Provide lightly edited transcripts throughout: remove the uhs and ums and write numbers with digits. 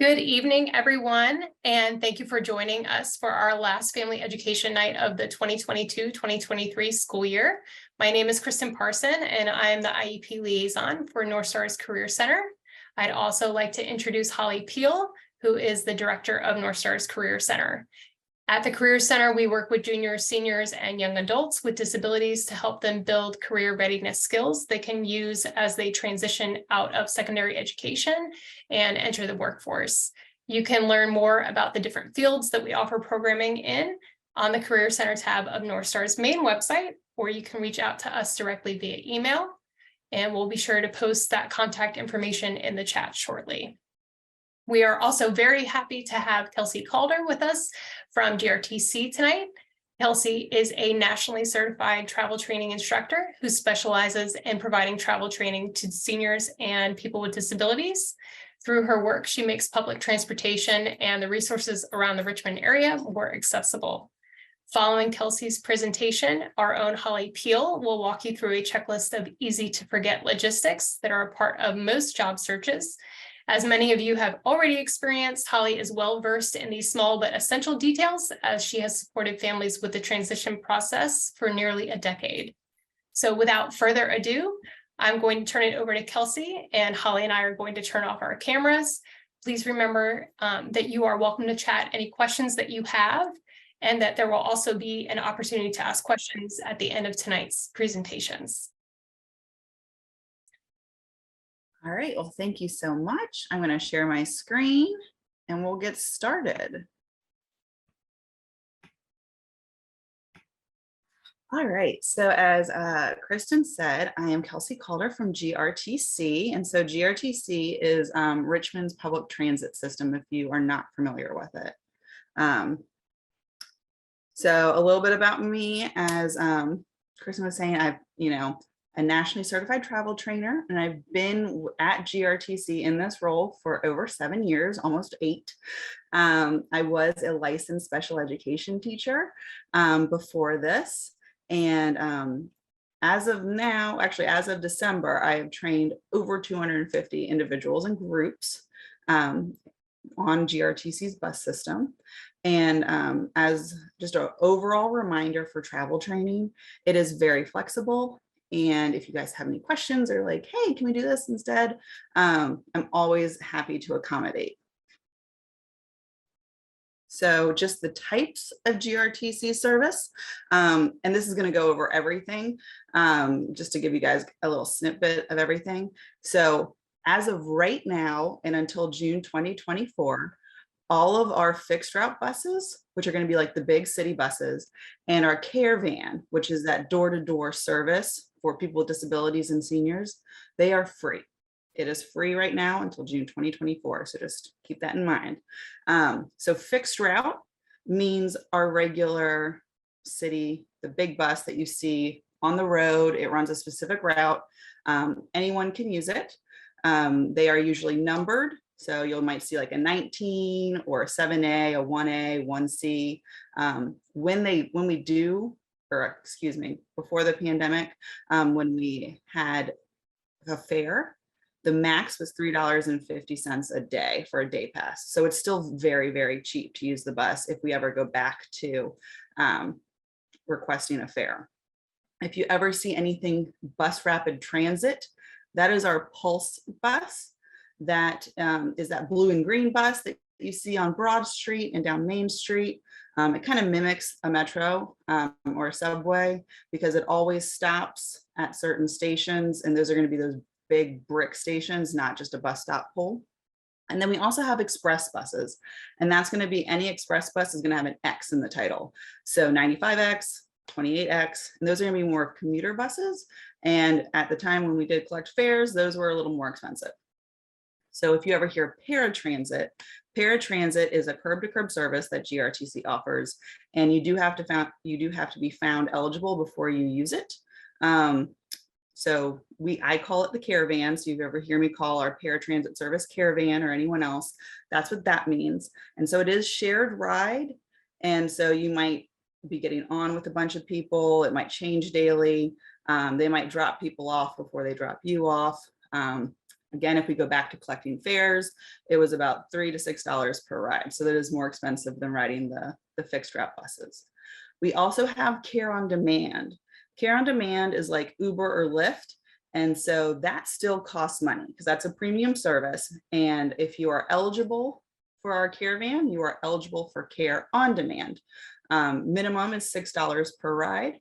Good evening, everyone, and thank you for joining us for our last family education night of the 2022-2023 school year. My name is Kristen Parson, and I am the IEP liaison for Northstar's Career Center. I'd also like to introduce Holly Peel, who is the director of Northstar's Career Center. At the Career Center, we work with juniors, seniors, and young adults with disabilities to help them build career readiness skills they can use as they transition out of secondary education and enter the workforce. You can learn more about the different fields that we offer programming in on the Career Center tab of Northstar's main website, or you can reach out to us directly via email, and we'll be sure to post that contact information in the chat shortly. We are also very happy to have Kelsey Calder with us from GRTC tonight. Kelsey is a nationally certified travel training instructor who specializes in providing travel training to seniors and people with disabilities. Through her work, she makes public transportation and the resources around the Richmond area more accessible. Following Kelsey's presentation, our own Holly Peel will walk you through a checklist of easy to forget logistics that are a part of most job searches. As many of you have already experienced, Holly is well versed in these small but essential details as she has supported families with the transition process for nearly a decade. So without further ado, I'm going to turn it over to Kelsey, and Holly and I are going to turn off our cameras. Please remember that you are welcome to chat any questions that you have, and that there will also be an opportunity to ask questions at the end of tonight's presentations. All right, well, thank you so much. I'm going to share my screen and we'll get started. All right, so as Kristen said, I am Kelsey Calder from GRTC. And so GRTC is Richmond's public transit system, if you are not familiar with it. So a little bit about me, as Kristen was saying, I've, a nationally certified travel trainer, and I've been at GRTC in this role for over 7 years, almost 8. I was a licensed special education teacher before this. And as of now, actually, as of December, I have trained over 250 individuals and groups on GRTC's bus system. And as just an overall reminder for travel training, it is very flexible. And if you guys have any questions or like, hey, can we do this instead? I'm always happy to accommodate. So just the types of GRTC service, and this is going to go over everything, just to give you guys a little snippet of everything. So as of right now and until June 2024, all of our fixed route buses, which are going to be like the big city buses, and our care van, which is that door-to-door service for people with disabilities and seniors, they are free. It is free right now until June 2024. So just keep that in mind. So fixed route means our regular city, the big bus that you see on the road. It runs a specific route. Anyone can use it. They are usually numbered. So you might see like a 19 or a 7A, a 1A, 1C. Before the pandemic, when we had a fare, the max was $3.50 a day for a day pass. So it's still very, very cheap to use the bus if we ever go back to requesting a fare. If you ever see anything bus rapid transit, that is our Pulse bus. That is that blue and green bus that you see on Broad Street and down Main Street. It kind of mimics a metro or a subway because it always stops at certain stations, and those are going to be those big brick stations, not just a bus stop pole. And then we also have express buses, and that's going to be any express bus is going to have an X in the title. So 95X, 28X, and those are going to be more commuter buses. And at the time when we did collect fares, those were a little more expensive. So if you ever hear paratransit, paratransit is a curb-to-curb service that GRTC offers, and you do have to be found eligible before you use it. So I call it the caravan. So if you ever hear me call our paratransit service caravan or anyone else, that's what that means. And so it is shared ride, and so you might be getting on with a bunch of people. It might change daily. They might drop people off before they drop you off. Again, if we go back to collecting fares, it was about $3 to $6 per ride. So that is more expensive than riding the fixed route buses. We also have care on demand. Care on demand is like Uber or Lyft. And so that still costs money because that's a premium service. And if you are eligible for our caravan, you are eligible for care on demand. Minimum is $6 per ride.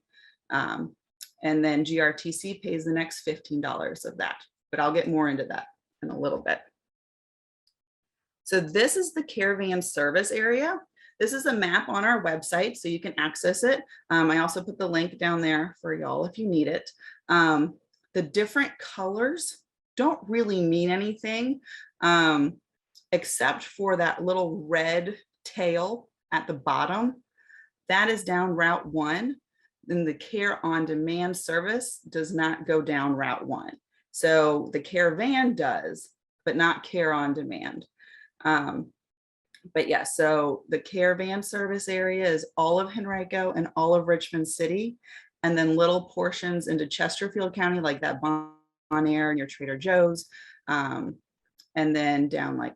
And then GRTC pays the next $15 of that, but I'll get more into that in a little bit. So this is the caravan service area. This is a map on our website, so you can access it. I also put the link down there for y'all if you need it. The different colors don't really mean anything, except for that little red tail at the bottom. That is down Route 1. Then the care on demand service does not go down Route 1. So the caravan does, but not care on demand. But yeah, so the caravan service area is all of Henrico and all of Richmond City, and then little portions into Chesterfield County, like that Bon Air and your Trader Joe's, and then down like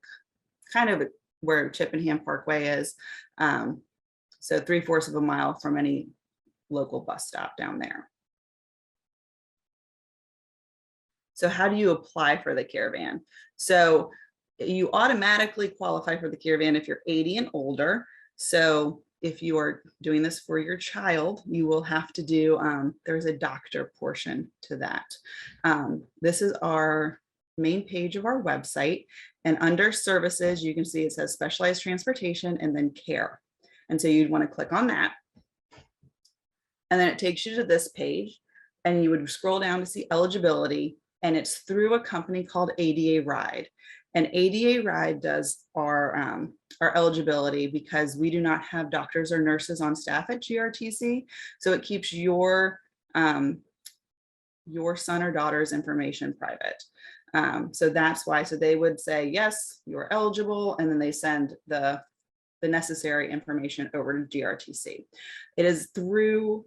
kind of where Chippenham Parkway is. So 3/4 of a mile from any local bus stop down there. So how do you apply for the caravan? So you automatically qualify for the caravan if you're 80 and older. So if you are doing this for your child, you will have to do, there's a doctor portion to that. This is our main page of our website, and under services, you can see it says specialized transportation and then care. And so you'd want to click on that. And then it takes you to this page, and you would scroll down to see eligibility, and it's through a company called ADA Ride. And ADA Ride does our eligibility because we do not have doctors or nurses on staff at GRTC. So it keeps your son or daughter's information private. So that's why, so they would say, yes, you're eligible. And then they send the necessary information over to GRTC. It is through,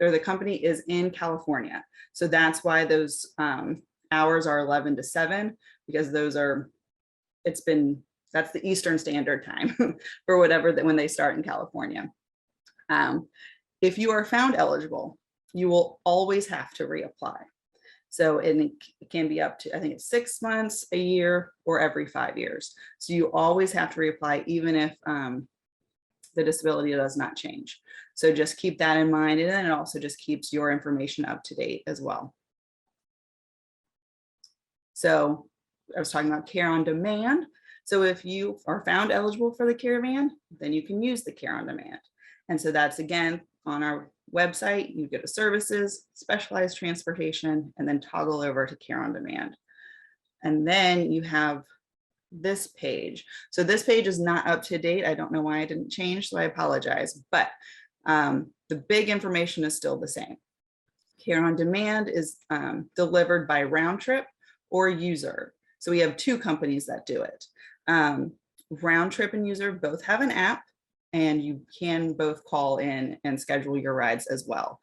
or the company is in California. So that's why those hours are 11 to 7, because those are, that's the Eastern Standard Time for whatever that when they start in California. If you are found eligible, you will always have to reapply. So it can be up to, I think it's 6 months, a year, or every 5 years. So you always have to reapply, even if the disability does not change. So just keep that in mind. And then it also just keeps your information up to date as well. So I was talking about care on demand. So if you are found eligible for the caravan, then you can use the care on demand. And so that's, again, on our website, you go to services, specialized transportation, and then toggle over to care on demand. And then you have this page. So this page is not up to date. I don't know why it didn't change, so I apologize. But the big information is still the same. Care on demand is delivered by Round Trip or User. So we have 2 companies that do it. Round Trip and User both have an app, and you can both call in and schedule your rides as well.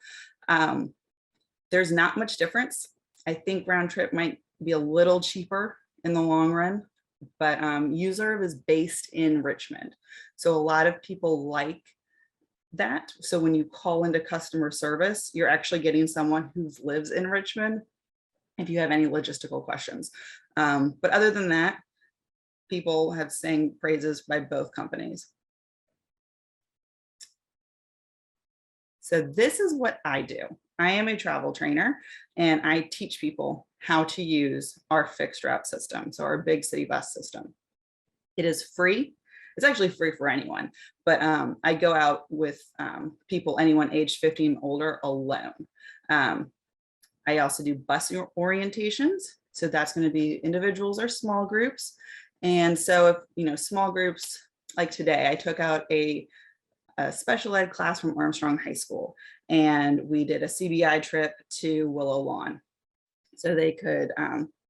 There's not much difference. I think Round Trip might be a little cheaper in the long run, but User is based in Richmond. So a lot of people like that. So when you call into customer service, you're actually getting someone who lives in Richmond if you have any logistical questions. But other than that, people have sang praises by both companies. So this is what I do. I am a travel trainer, and I teach people how to use our fixed route system, so our big city bus system. It is free. It's actually free for anyone, but I go out with people, anyone aged 50 and older, alone. I also do bus orientations. So that's going to be individuals or small groups. And so if, small groups, like today, I took out a special ed class from Armstrong High School, and we did a CBI trip to Willow Lawn so they could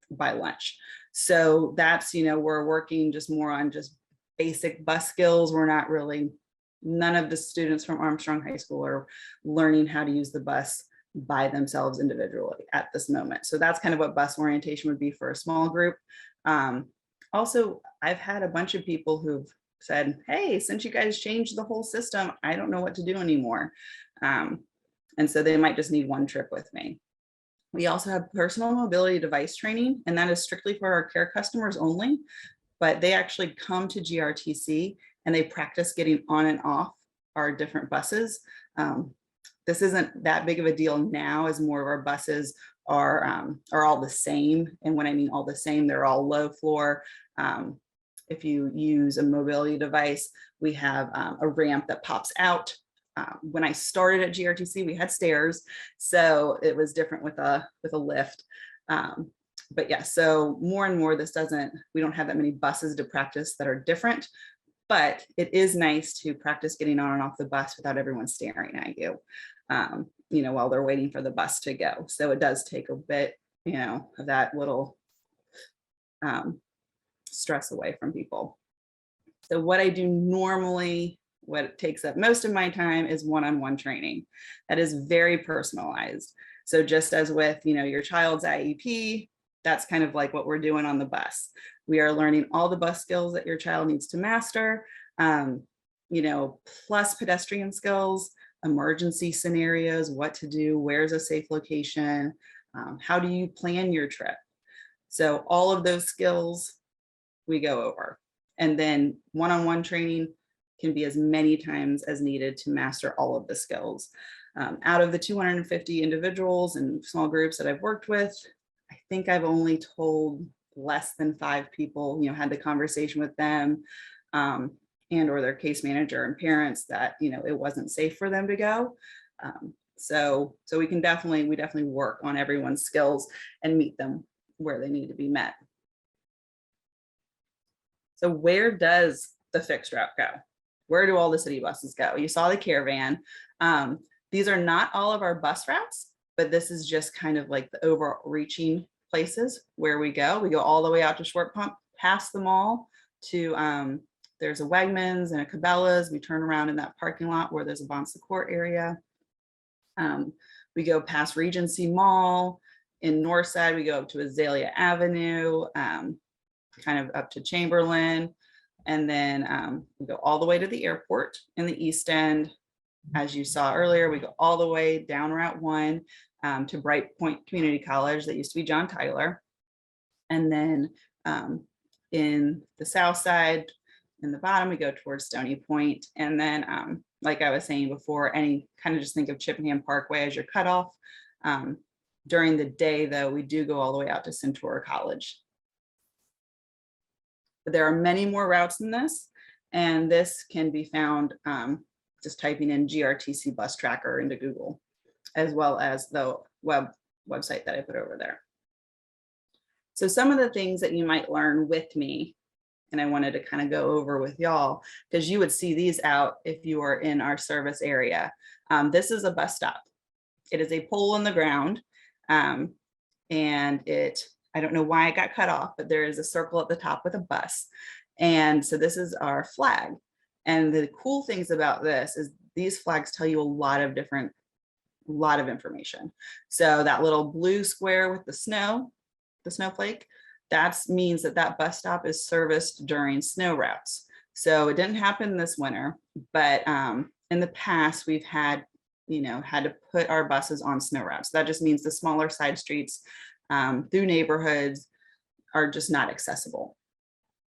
buy lunch. So that's, we're working just more on just basic bus skills. We're not really, none of the students from Armstrong High School are learning how to use the bus by themselves individually at this moment. So that's kind of what bus orientation would be for a small group. Also, I've had a bunch of people who've said, hey, since you guys changed the whole system, I don't know what to do anymore. And so they might just need one trip with me. We also have personal mobility device training, and that is strictly for our care customers only, but they actually come to GRTC and they practice getting on and off our different buses. This isn't that big of a deal now, as more of our buses are all the same. And when I mean all the same, they're all low floor. If you use a mobility device, we have a ramp that pops out. When I started at GRTC, we had stairs, so it was different with a lift. But yeah, so more and more, we don't have that many buses to practice that are different, but it is nice to practice getting on and off the bus without everyone staring at you, while they're waiting for the bus to go. So it does take a bit, of that little stress away from people. So what I do normally, what takes up most of my time, is one-on-one training. That is very personalized. So just as with, your child's IEP, that's kind of like what we're doing on the bus. We are learning all the bus skills that your child needs to master, plus pedestrian skills, emergency scenarios, what to do, where's a safe location, how do you plan your trip? So all of those skills we go over. And then one-on-one training can be as many times as needed to master all of the skills. Out of the 250 individuals and small groups that I've worked with, I think I've only told less than 5 people, had the conversation with them and or their case manager and parents that, it wasn't safe for them to go. So we definitely work on everyone's skills and meet them where they need to be met. So where does the fixed route go? Where do all the city buses go? You saw the caravan. These are not all of our bus routes, but this is just kind of like the overreaching places where we go. We go all the way out to Short Pump, past the mall to, there's a Wegmans and a Cabela's. We turn around in that parking lot where there's a Bon Secours area. We go past Regency Mall. In Northside, we go up to Azalea Avenue, kind of up to Chamberlain. And then we go all the way to the airport in the East End. As you saw earlier, we go all the way down Route 1 to Bright Point Community College, that used to be John Tyler. And then in the south side, in the bottom, we go towards Stony Point. And then, like I was saying before, just think of Chippenham Parkway as your cutoff. During the day, though, we do go all the way out to Centura College. But there are many more routes than this, and this can be found just typing in GRTC bus tracker into Google, as well as the website that I put over there. So some of the things that you might learn with me, and I wanted to kind of go over with y'all, because you would see these out if you are in our service area. This is a bus stop. It is a pole in the ground, and I don't know why it got cut off, but there is a circle at the top with a bus. And so this is our flag. And the cool things about this is these flags tell you a lot of information. So that little blue square with the snowflake, that means that bus stop is serviced during snow routes. So it didn't happen this winter, but in the past we've had to put our buses on snow routes. That just means the smaller side streets through neighborhoods are just not accessible.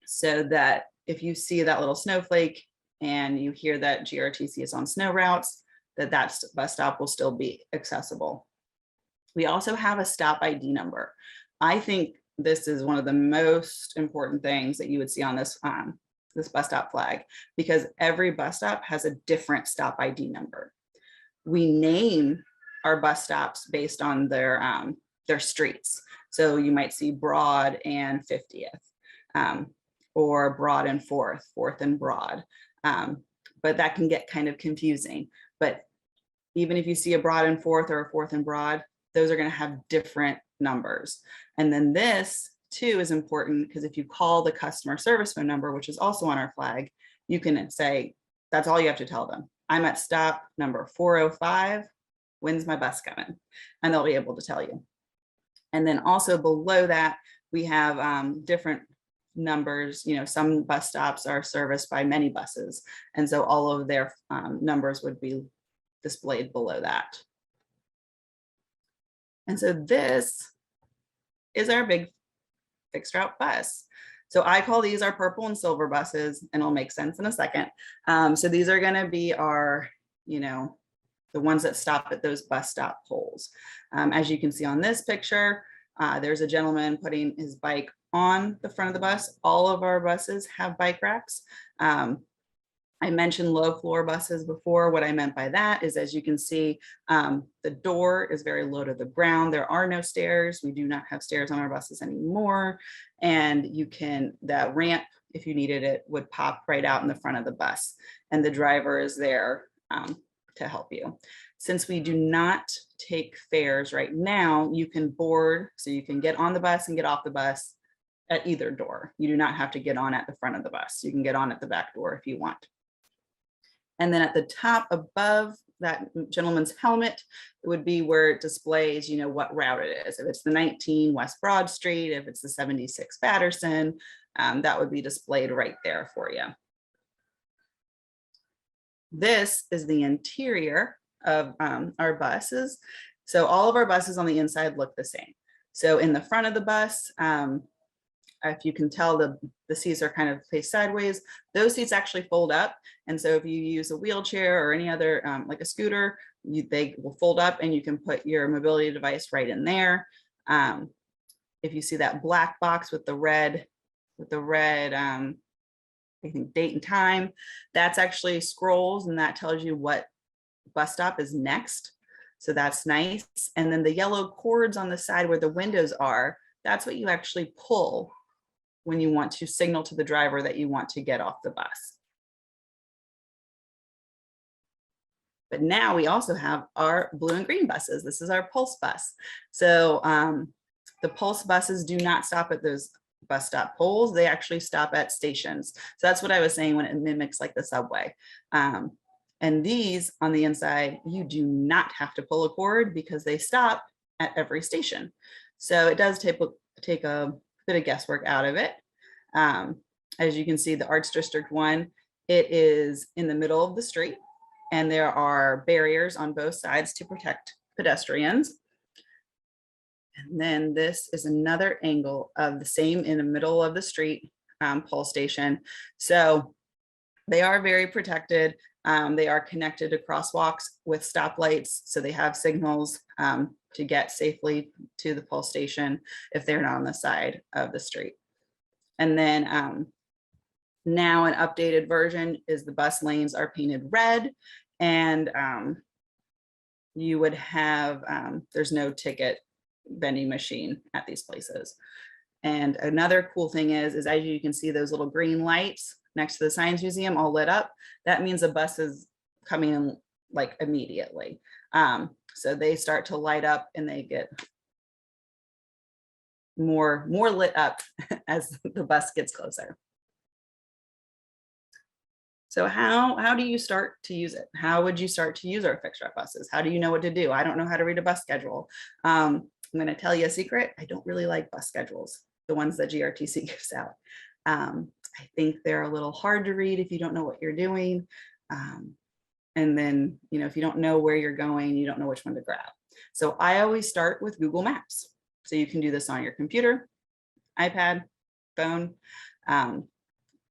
So that if you see that little snowflake and you hear that GRTC is on snow routes, that bus stop will still be accessible. We also have a stop ID number. I think this is one of the most important things that you would see on this bus stop flag, because every bus stop has a different stop ID number. We name our bus stops based on their streets. So you might see Broad and 50th, or Broad and 4th and Broad. But that can get kind of confusing. But even if you see a Broad and 4th or a 4th and Broad, those are going to have different numbers. And then this too is important, because if you call the customer service phone number, which is also on our flag, you can say, that's all you have to tell them. I'm at stop number 405 when's my bus coming? And they'll be able to tell you. And then also below that, we have different numbers. You know, some bus stops are serviced by many buses. And so all of their numbers would be displayed below that. And so this is our big fixed route bus. So I call these our purple and silver buses, and it'll make sense in a second. So these are going to be our, you know, the ones that stop at those bus stop poles. As you can see on this picture, there's a gentleman putting his bike on the front of the bus. All of our buses have bike racks. I mentioned low floor buses before. What I meant by that is, as you can see, the door is very low to the ground. There are no stairs. We do not have stairs on our buses anymore. And you can, that ramp, if you needed it, would pop right out in the front of the bus. And the driver is there to help you. Since we do not take fares right now, you can board, so you can get on the bus and get off the bus at either door. You do not have to get on at the front of the bus. You can get on at the back door if you want. And then at the top above that gentleman's helmet, it would be where it displays, you know, what route it is. If it's the 19 West Broad Street, if it's the 76 Patterson, that would be displayed right there for you. This is the interior of our buses. So all of our buses on the inside look the same. So in the front of the bus, if you can tell, the seats are kind of placed sideways. Those seats actually fold up. And so if you use a wheelchair or any other, like a scooter, they will fold up and you can put your mobility device right in there. If you see that black box with the red, I think date and time, that's actually scrolls, and that tells you what bus stop is next. So that's nice. And then the yellow cords on the side where the windows are, that's what you actually pull when you want to signal to the driver that you want to get off the bus. But now we also have our blue and green buses. This is our Pulse bus. So the Pulse buses do not stop at those bus stop poles. They actually stop at stations. So that's what I was saying when it mimics like the subway. And these on the inside, you do not have to pull a cord because they stop at every station. So it does take a bit of guesswork out of it. As you can see, the Arts District one, it is in the middle of the street, and there are barriers on both sides to protect pedestrians. And then this is another angle of the same in the middle of the street Pulse station. So they are very protected. They are connected to crosswalks with stoplights. So they have signals to get safely to the Pulse station if they're not on the side of the street. And then now an updated version is the bus lanes are painted red, and you would have, there's no ticket vending machine at these places. And another cool thing is as you can see those little green lights next to the Science Museum all lit up, that means a bus is coming in like immediately. So they start to light up and they get more lit up as the bus gets closer. So how do you start to use it? How would you start to use our fixed route buses? How do you know what to do? I don't know how to read a bus schedule. I'm going to tell you a secret. I don't really like bus schedules, the ones that GRTC gives out. I think they're a little hard to read if you don't know what you're doing. And then, you know, if you don't know where you're going, you don't know which one to grab. So I always start with Google Maps. So you can do this on your computer, iPad, phone.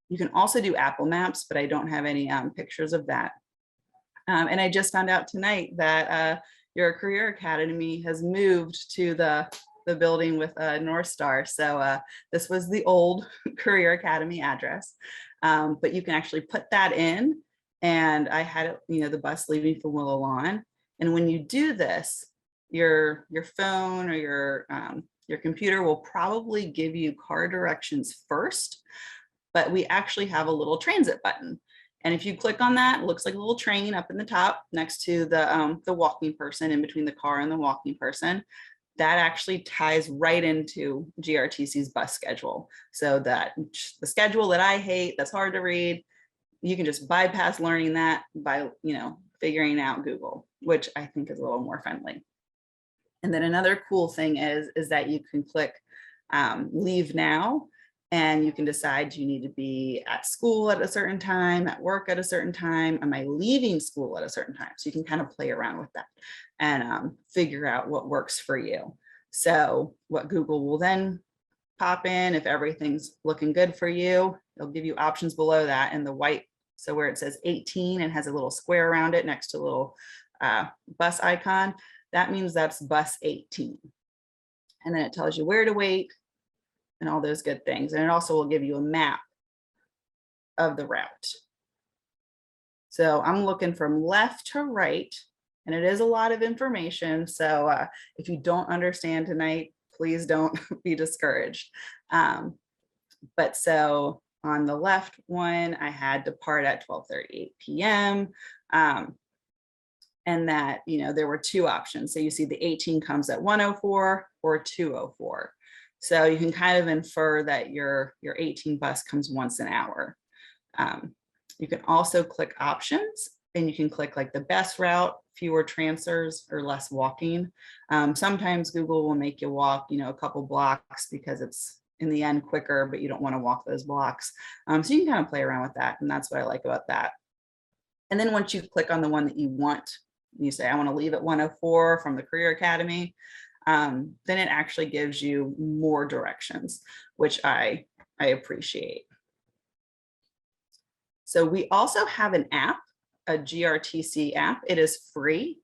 You can also do Apple Maps, but I don't have any pictures of that. And I just found out tonight that your Career Academy has moved to the building with Northstar. So this was the old Career Academy address, but you can actually put that in. And I had it, you know, the bus leaving from Willow Lawn. And when you do this, your phone or your computer will probably give you car directions first, but we actually have a little transit button. And if you click on that, it looks like a little train up in the top next to the walking person, in between the car and the walking person. That actually ties right into GRTC's bus schedule. So that the schedule that I hate, that's hard to read, you can just bypass learning that by, you know, figuring out Google, which I think is a little more friendly. And then another cool thing is that you can click leave now, and you can decide, do you need to be at school at a certain time, at work at a certain time? Am I leaving school at a certain time? So you can kind of play around with that and figure out what works for you. So what Google will then pop in, if everything's looking good for you, it'll give you options below that in the white. So where it says 18 and has a little square around it next to a little bus icon, that means that's bus 18. And then it tells you where to wait and all those good things. And it also will give you a map of the route. So I'm looking from left to right, and it is a lot of information. So if you don't understand tonight, please don't be discouraged. But so on the left one, I had depart at 12:38 p.m. And that, you know, there were two options. So you see the 18 comes at 1:04 or 2:04. So you can kind of infer that your 18 bus comes once an hour. You can also click options, and you can click like the best route, fewer transfers, or less walking. Sometimes Google will make you walk, you know, a couple blocks because it's in the end quicker, but you don't want to walk those blocks. So you can kind of play around with that. And that's what I like about that. And then once you click on the one that you want, you say, I want to leave at 1:04 from the Career Academy, then it actually gives you more directions, which I appreciate. So we also have an app, a GRTC app. It is free.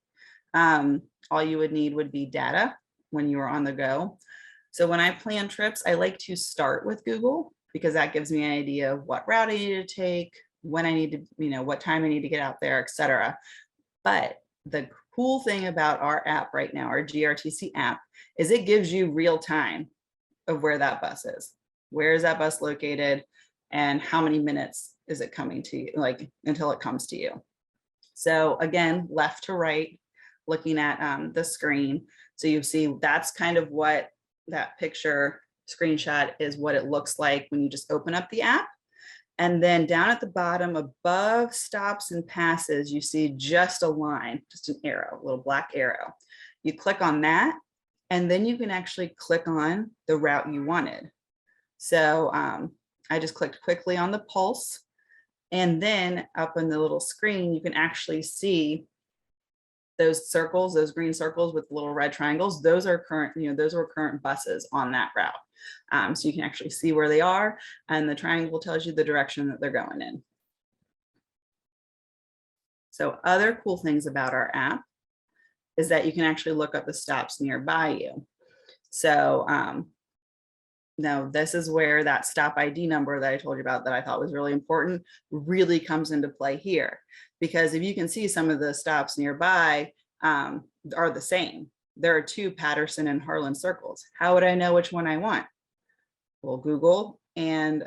All you would need would be data when you are on the go. So when I plan trips, I like to start with Google because that gives me an idea of what route I need to take, when I need to, you know, what time I need to get out there, etc. But the cool thing about our app right now, our GRTC app, is it gives you real time of where that bus is. Where is that bus located, and how many minutes is it coming to you, like until it comes to you. So again, left to right, looking at the screen. So you see that's kind of what that picture screenshot is, what it looks like when you just open up the app. And then down at the bottom above stops and passes, you see just a line, just an arrow, a little black arrow. You click on that, and then you can actually click on the route you wanted. So I just clicked quickly on the pulse, and then up on the little screen, you can actually see those circles, those green circles with little red triangles. Those are current, you know, those were current buses on that route. So you can actually see where they are, and the triangle tells you the direction that they're going in. So other cool things about our app is that you can actually look up the stops nearby you. So now this is where that stop ID number that I told you about that I thought was really important really comes into play here. Because if you can see, some of the stops nearby are the same. There are two Patterson and Harlan circles. How would I know which one I want? Well, Google, and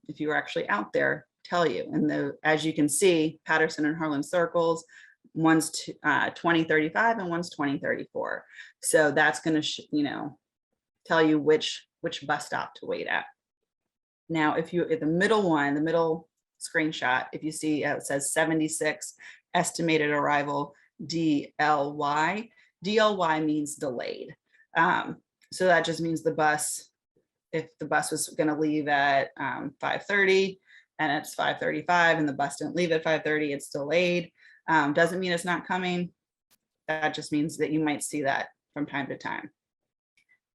if you were actually out there, tell you. And as you can see, Patterson and Harlan circles, one's 2035 and one's 2034. So that's going to, you know, tell you which bus stop to wait at. Now, if you at the middle one, the middle screenshot, if you see it says 76 estimated arrival DLY. DLY means delayed. So that just means the bus, if the bus was going to leave at 5:30 and it's 5:35 and the bus didn't leave at 5:30, it's delayed. Doesn't mean it's not coming. That just means that you might see that from time to time.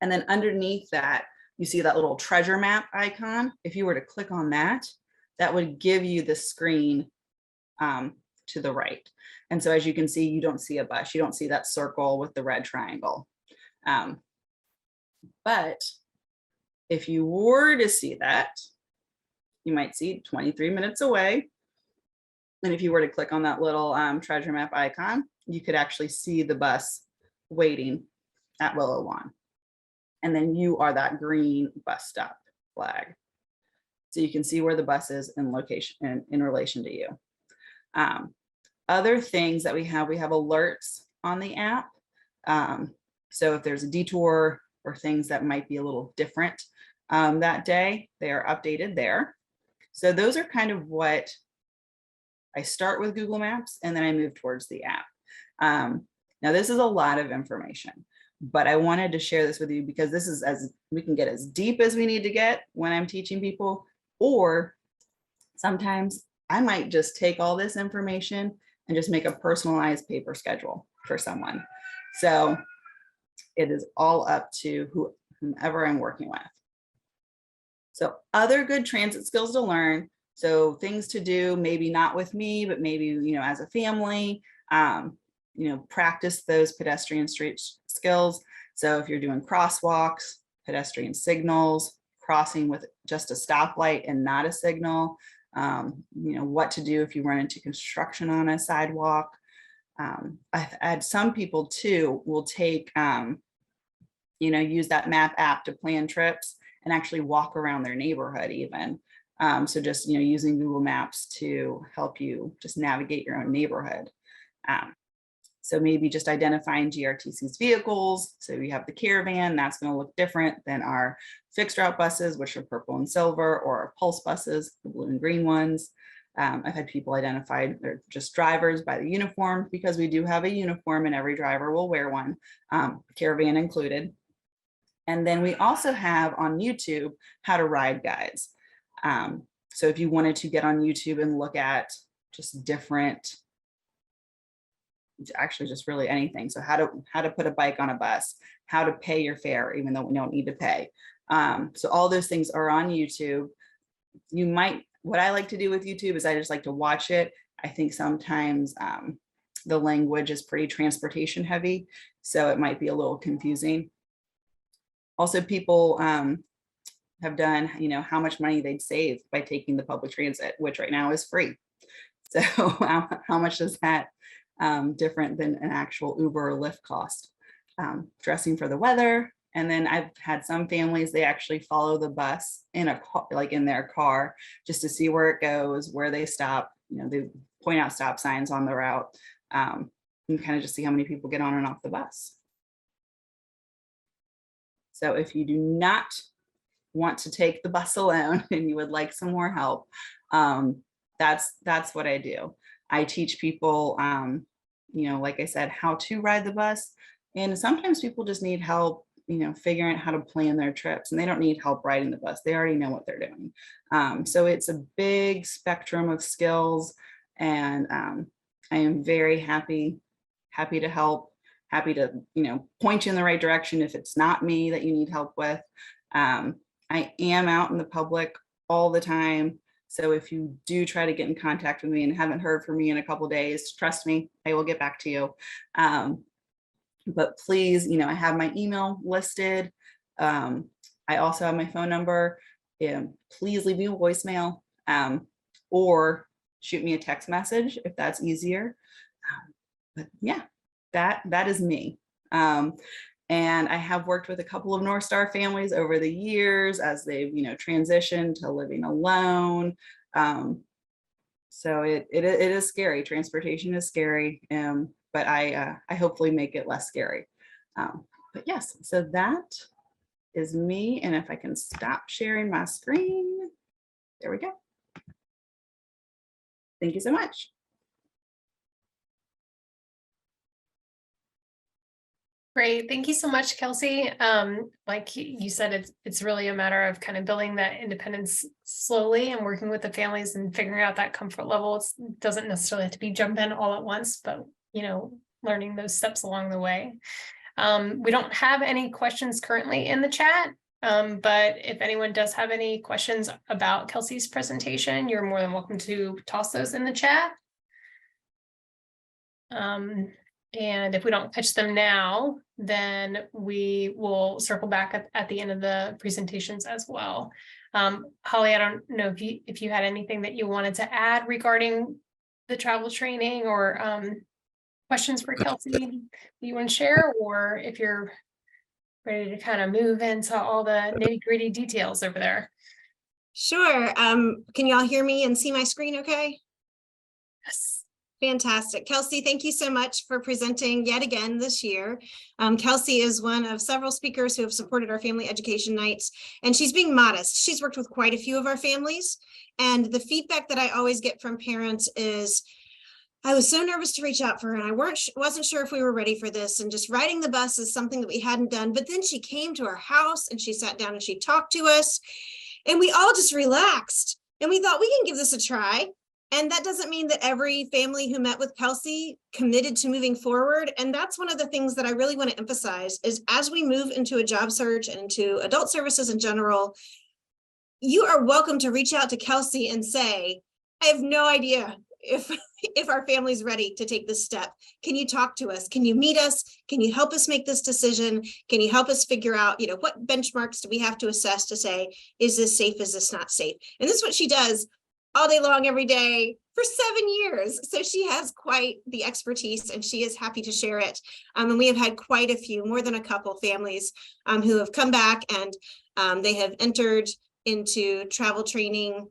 And then underneath that, you see that little treasure map icon. If you were to click on that, that would give you the screen to the right. And so as you can see, you don't see a bus. You don't see that circle with the red triangle. But if you were to see that, you might see 23 minutes away. And if you were to click on that little treasure map icon, you could actually see the bus waiting at Willow Lawn. And then you are that green bus stop flag. So you can see where the bus is in location in relation to you. Other things that we have alerts on the app. So if there's a detour or things that might be a little different that day, they are updated there. So those are kind of what I start with Google Maps and then I move towards the app. Now this is a lot of information, but I wanted to share this with you because this is we can get as deep as we need to get when I'm teaching people, or sometimes I might just take all this information and just make a personalized paper schedule for someone. So it is all up to whomever I'm working with. So other good transit skills to learn. So things to do, maybe not with me, but maybe, as a family, practice those pedestrian street skills. So if you're doing crosswalks, pedestrian signals, crossing with just a stoplight and not a signal, what to do if you run into construction on a sidewalk. I've had some people too will take, use that map app to plan trips and actually walk around their neighborhood even. So just, using Google Maps to help you just navigate your own neighborhood. So maybe just identifying GRTC's vehicles. So we have the Caravan, that's going to look different than our fixed route buses, which are purple and silver, or our pulse buses, the blue and green ones. I've had people identified, they're just drivers by the uniform, because we do have a uniform and every driver will wear one, Caravan included. And then we also have on YouTube how to ride guides. So if you wanted to get on YouTube and look at just different, actually just really anything. So how to put a bike on a bus, how to pay your fare, even though we don't need to pay. So all those things are on YouTube. What I like to do with YouTube is I just like to watch it. I think sometimes the language is pretty transportation heavy, so it might be a little confusing. Also, people have done, how much money they'd save by taking the public transit, which right now is free. So how much does that different than an actual Uber or Lyft cost? Dressing for the weather. And then I've had some families, they actually follow the bus in a car, like in their car, just to see where it goes, where they stop. They point out stop signs on the route, and kind of just see how many people get on and off the bus. So if you do not want to take the bus alone and you would like some more help, that's what I do. I teach people, like I said, how to ride the bus. And sometimes people just need help, figuring out how to plan their trips, and they don't need help riding the bus. They already know what they're doing. So it's a big spectrum of skills, and I am very happy to help, happy to, point you in the right direction if it's not me that you need help with. I am out in the public all the time. So if you do try to get in contact with me and haven't heard from me in a couple of days, trust me, I will get back to you. But please, I have my email listed. I also have my phone number. Please leave me a voicemail, or shoot me a text message if that's easier. But yeah, that is me. And I have worked with a couple of Northstar families over the years as they've, transitioned to living alone. So it is scary. Transportation is scary, but I hopefully make it less scary. But yes, so that is me. And if I can stop sharing my screen, there we go. Thank you so much. Great. Thank you so much, Kelsey. Like you said, it's really a matter of kind of building that independence slowly and working with the families and figuring out that comfort level. It doesn't necessarily have to be jump in all at once, but, learning those steps along the way. We don't have any questions currently in the chat, but if anyone does have any questions about Kelsey's presentation, you're more than welcome to toss those in the chat. And if we don't catch them now, then we will circle back at the end of the presentations as well. Holly, I don't know if you had anything that you wanted to add regarding the travel training, or questions for Kelsey that you want to share, or if you're ready to kind of move into all the nitty-gritty details over there. Sure. Can y'all hear me and see my screen okay? Yes. Fantastic. Kelsey, thank you so much for presenting yet again this year. Kelsey is one of several speakers who have supported our family education nights, and she's being modest. She's worked with quite a few of our families, and the feedback that I always get from parents is, I was so nervous to reach out for her, and I wasn't sure if we were ready for this, and just riding the bus is something that we hadn't done. But then she came to our house and she sat down and she talked to us, and we all just relaxed, and we thought we can give this a try. And that doesn't mean that every family who met with Kelsey committed to moving forward. And that's one of the things that I really want to emphasize is as we move into a job search and into adult services in general, you are welcome to reach out to Kelsey and say, I have no idea if our family's ready to take this step. Can you talk to us? Can you meet us? Can you help us make this decision? Can you help us figure out, what benchmarks do we have to assess to say, is this safe? Is this not safe? And this is what she does all day long, every day for 7 years. So she has quite the expertise and she is happy to share it. And we have had quite a few, more than a couple families who have come back and they have entered into travel training.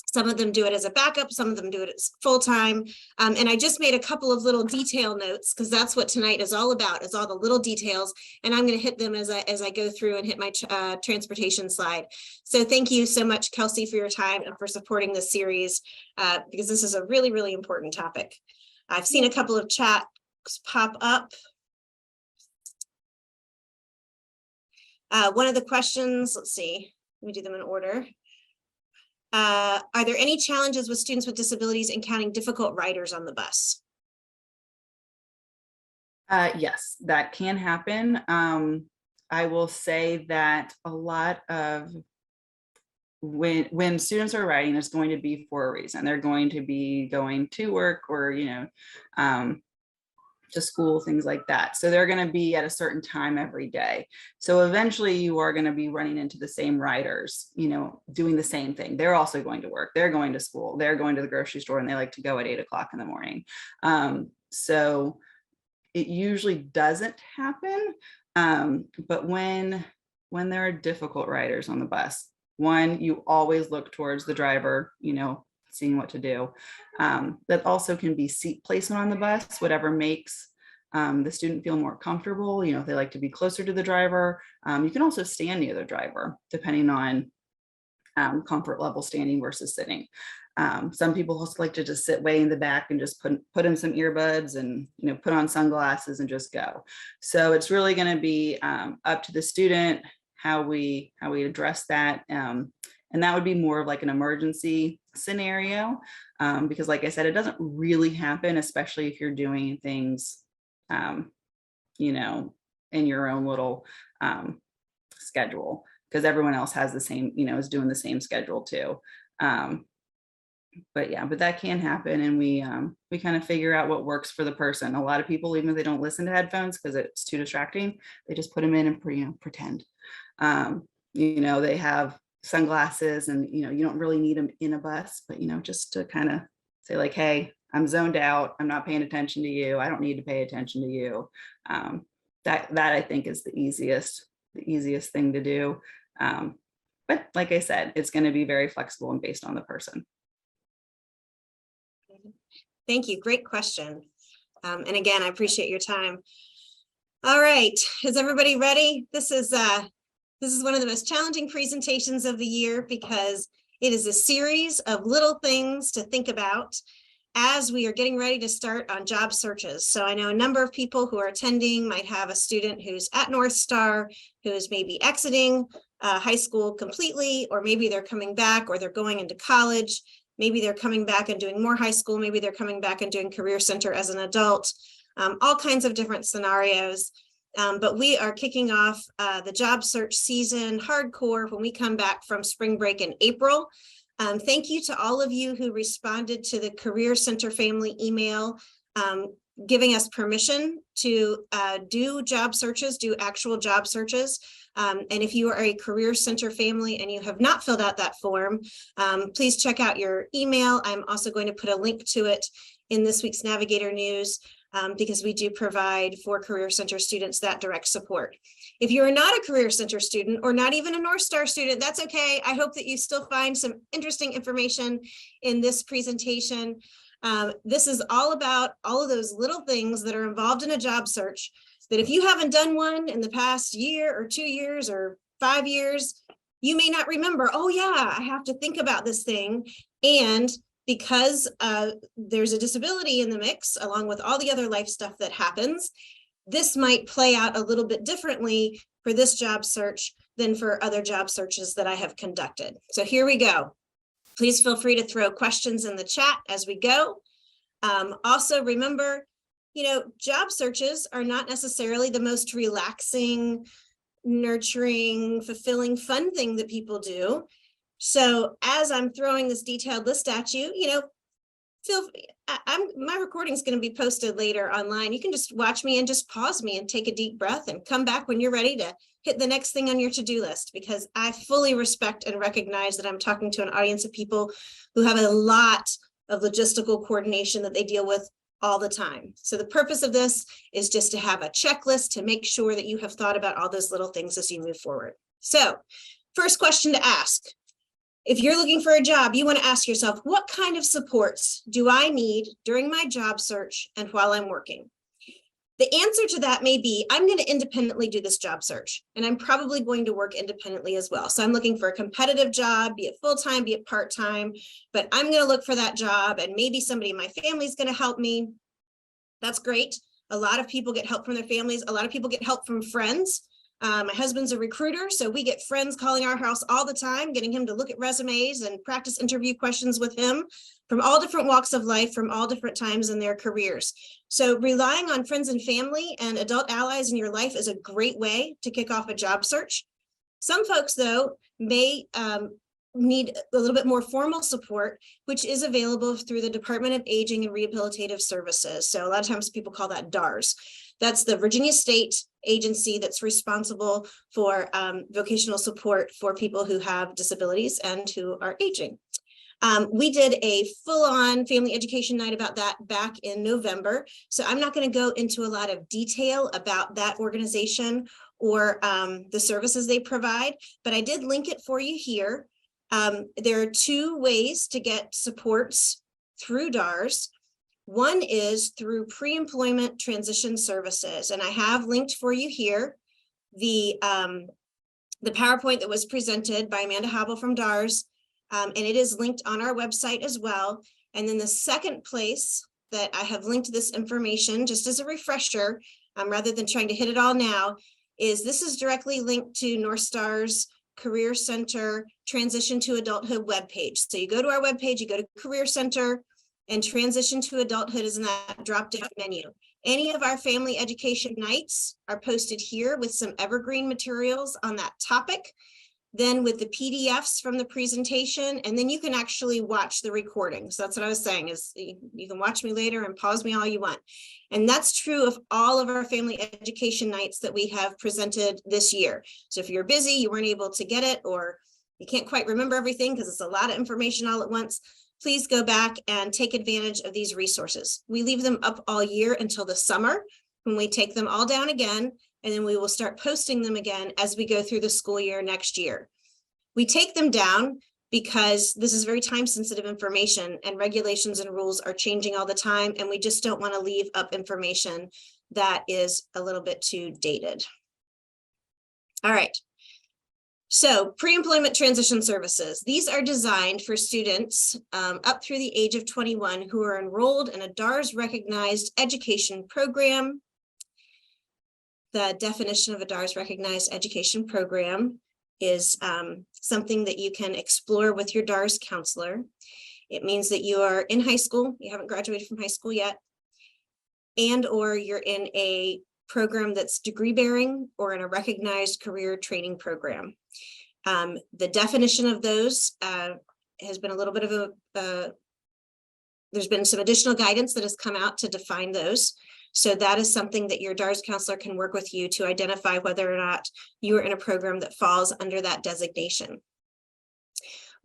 Some of them do it as a backup, some of them do it as full-time. And I just made a couple of little detail notes because that's what tonight is all about, is all the little details. And I'm going to hit them as I go through and hit my transportation slide. So thank you so much, Kelsey, for your time and for supporting this series, because this is a really, really important topic. I've seen a couple of chats pop up. One of the questions, let's see, let me do them in order. Are there any challenges with students with disabilities encountering difficult riders on the bus? Yes, that can happen. I will say that a lot of when students are riding, it's going to be for a reason. They're going to be going to work or, to school, things like that. So they're going to be at a certain time every day. So eventually you are going to be running into the same riders, doing the same thing. They're also going to work, they're going to school, they're going to the grocery store, and they like to go at 8 o'clock in the morning. So it usually doesn't happen. But when there are difficult riders on the bus, one, you always look towards the driver, seeing what to do. That also can be seat placement on the bus, whatever makes the student feel more comfortable. If they like to be closer to the driver, you can also stand near the driver, depending on comfort level standing versus sitting. Some people also like to just sit way in the back and just put in some earbuds and put on sunglasses and just go. So it's really going to be up to the student how we address that. And that would be more of like an emergency scenario, because like I said, it doesn't really happen, especially if you're doing things, in your own little schedule, because everyone else has the same, is doing the same schedule too. But that can happen, and we kind of figure out what works for the person. A lot of people, even if they don't listen to headphones because it's too distracting, they just put them in and pretend. They have sunglasses, and you don't really need them in a bus, but just to kind of say like, hey, I'm zoned out, I'm not paying attention to you, I don't need to pay attention to you. That I think is the easiest thing to do. But like I said, it's going to be very flexible and based on the person. Thank you. Great question. And again, I appreciate your time. All right, is everybody ready? This is one of the most challenging presentations of the year because it is a series of little things to think about as we are getting ready to start on job searches. So I know a number of people who are attending might have a student who's at Northstar, who is maybe exiting high school completely, or maybe they're coming back, or they're going into college. Maybe they're coming back and doing more high school. Maybe they're coming back and doing Career Center as an adult. All kinds of different scenarios. But we are kicking off the job search season hardcore when we come back from spring break in April. Thank you to all of you who responded to the Career Center family email, giving us permission to do job searches, do actual job searches. And if you are a Career Center family and you have not filled out that form, please check out your email. I'm also going to put a link to it in this week's Navigator News, because we do provide for Career Center students that direct support. If you are not a Career Center student or not even a Northstar student, that's okay. I hope that you still find some interesting information in this presentation. This is all about all of those little things that are involved in a job search that if you haven't done one in the past year or 2 years or 5 years, you may not remember, oh yeah, I have to think about this thing. And because there's a disability in the mix, along with all the other life stuff that happens, this might play out a little bit differently for this job search than for other job searches that I have conducted. So here we go. Please feel free to throw questions in the chat as we go. Also remember, job searches are not necessarily the most relaxing, nurturing, fulfilling, fun thing that people do. So as I'm throwing this detailed list at you, my recording is going to be posted later online. You can just watch me and just pause me and take a deep breath and come back when you're ready to hit the next thing on your to-do list, because I fully respect and recognize that I'm talking to an audience of people who have a lot of logistical coordination that they deal with all the time. So the purpose of this is just to have a checklist to make sure that you have thought about all those little things as you move forward. So first question to ask. If you're looking for a job, you want to ask yourself, what kind of supports do I need during my job search and while I'm working? The answer to that may be, I'm going to independently do this job search, and I'm probably going to work independently as well. So I'm looking for a competitive job, be it full-time, be it part-time, but I'm going to look for that job, and maybe somebody in my family is going to help me. That's great. A lot of people get help from their families. A lot of people get help from friends. My husband's a recruiter, so we get friends calling our house all the time, getting him to look at resumes and practice interview questions with him from all different walks of life, from all different times in their careers. So relying on friends and family and adult allies in your life is a great way to kick off a job search. Some folks, though, may need a little bit more formal support, which is available through the Department of Aging and Rehabilitative Services. So a lot of times people call that DARS. That's the Virginia State agency that's responsible for vocational support for people who have disabilities and who are aging. We did a full-on family education night about that back in November. So I'm not going to go into a lot of detail about that organization or the services they provide, but I did link it for you here. There are 2 ways to get supports through DARS. One is through pre-employment transition services, and I have linked for you here the PowerPoint that was presented by Amanda Habel from DARS, and it is linked on our website as well. And then the second place that I have linked this information, just as a refresher, rather than trying to hit it all now, is this is directly linked to Northstar's Career Center Transition to Adulthood webpage. So you go to our webpage, you go to Career Center, and Transition to Adulthood is in that drop-down menu. Any of our family education nights are posted here with some evergreen materials on that topic, then with the PDFs from the presentation, and then you can actually watch the recording. So that's what I was saying, is you can watch me later and pause me all you want. And that's true of all of our family education nights that we have presented this year. So if you're busy, you weren't able to get it, or you can't quite remember everything because it's a lot of information all at once, please go back and take advantage of these resources. We leave them up all year until the summer, when we take them all down again, and then we will start posting them again as we go through the school year next year. We take them down because this is very time sensitive information, and regulations and rules are changing all the time, and we just don't want to leave up information that is a little bit too dated. All right. So pre-employment transition services, these are designed for students up through the age of 21 who are enrolled in a DARS recognized education program. The definition of a DARS recognized education program is something that you can explore with your DARS counselor. It means that you are in high school, you haven't graduated from high school yet, and or you're in a program that's degree bearing or in a recognized career training program. The definition of those has been a little bit of there's been some additional guidance that has come out to define those. So that is something that your DARS counselor can work with you to identify whether or not you are in a program that falls under that designation.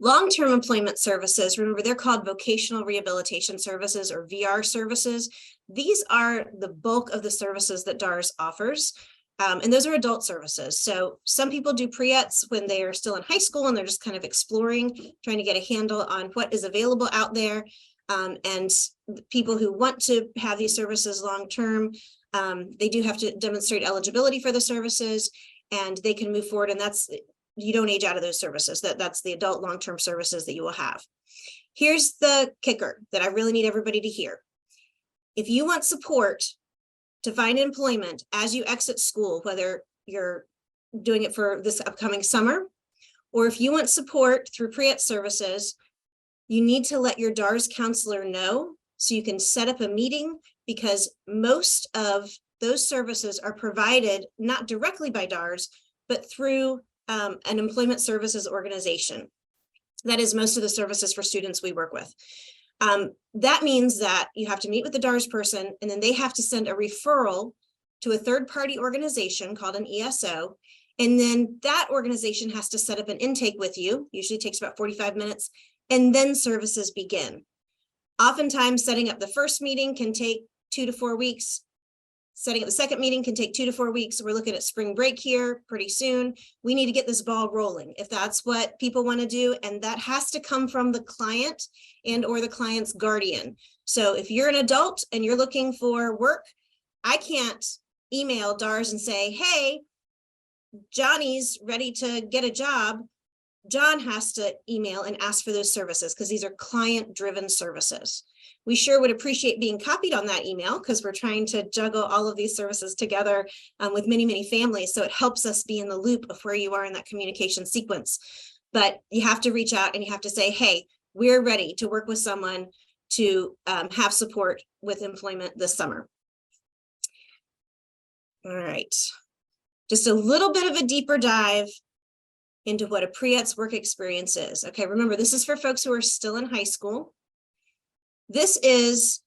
Long-term employment services, remember, they're called vocational rehabilitation services, or VR services. These are the bulk of the services that DARS offers. And those are adult services. So some people do pre-ets when they are still in high school and they're just kind of exploring, trying to get a handle on what is available out there. And people who want to have these services long-term, they do have to demonstrate eligibility for the services, and they can move forward. And you don't age out of those services. That's the adult long-term services that you will have. Here's the kicker that I really need everybody to hear. If you want support to find employment as you exit school, whether you're doing it for this upcoming summer, or if you want support through pre-ed services, you need to let your DARS counselor know so you can set up a meeting, because most of those services are provided not directly by DARS, but through an employment services organization. That is most of the services for students we work with. That means that you have to meet with the DARS person, and then they have to send a referral to a third-party organization called an ESO. And then that organization has to set up an intake with you. Usually takes about 45 minutes, and then services begin. Oftentimes, setting up the first meeting can take 2 to 4 weeks. Setting up the second meeting can take 2 to 4 weeks. We're looking at spring break here pretty soon. We need to get this ball rolling if that's what people want to do. And that has to come from the client and or the client's guardian. So if you're an adult and you're looking for work, I can't email DARS and say, hey, Johnny's ready to get a job. John has to email and ask for those services because these are client-driven services. We sure would appreciate being copied on that email because we're trying to juggle all of these services together with many, many families. So it helps us be in the loop of where you are in that communication sequence. But you have to reach out and you have to say, hey, we're ready to work with someone to have support with employment this summer. All right. Just a little bit of a deeper dive into what a pre-EDS work experience is. Okay, remember, this is for folks who are still in high school. This is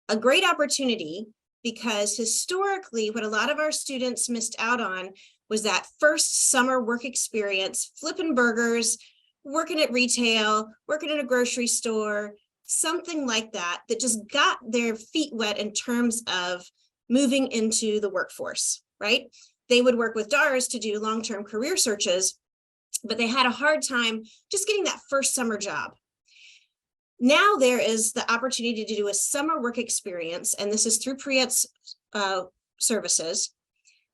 a great opportunity because historically, what a lot of our students missed out on was that first summer work experience, flipping burgers, working at retail, working at a grocery store, something like that, that just got their feet wet in terms of moving into the workforce, right? They would work with DARS to do long-term career searches, but they had a hard time just getting that first summer job. Now there is the opportunity to do a summer work experience, and this is through pre-EDS services.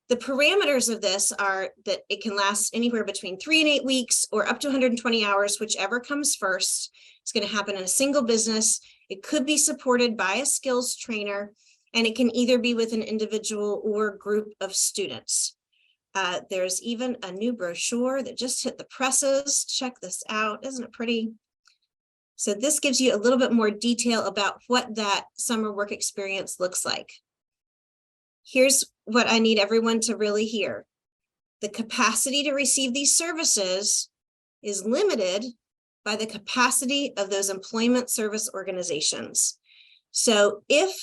The parameters of this are that it can last anywhere between 3 and 8 weeks or up to 120 hours, whichever comes first. It's going to happen in a single business. It could be supported by a skills trainer, and it can either be with an individual or group of students. There's even a new brochure that just hit the presses. Check this out. Isn't it pretty? So this gives you a little bit more detail about what that summer work experience looks like. Here's what I need everyone to really hear. The capacity to receive these services is limited by the capacity of those employment service organizations. So if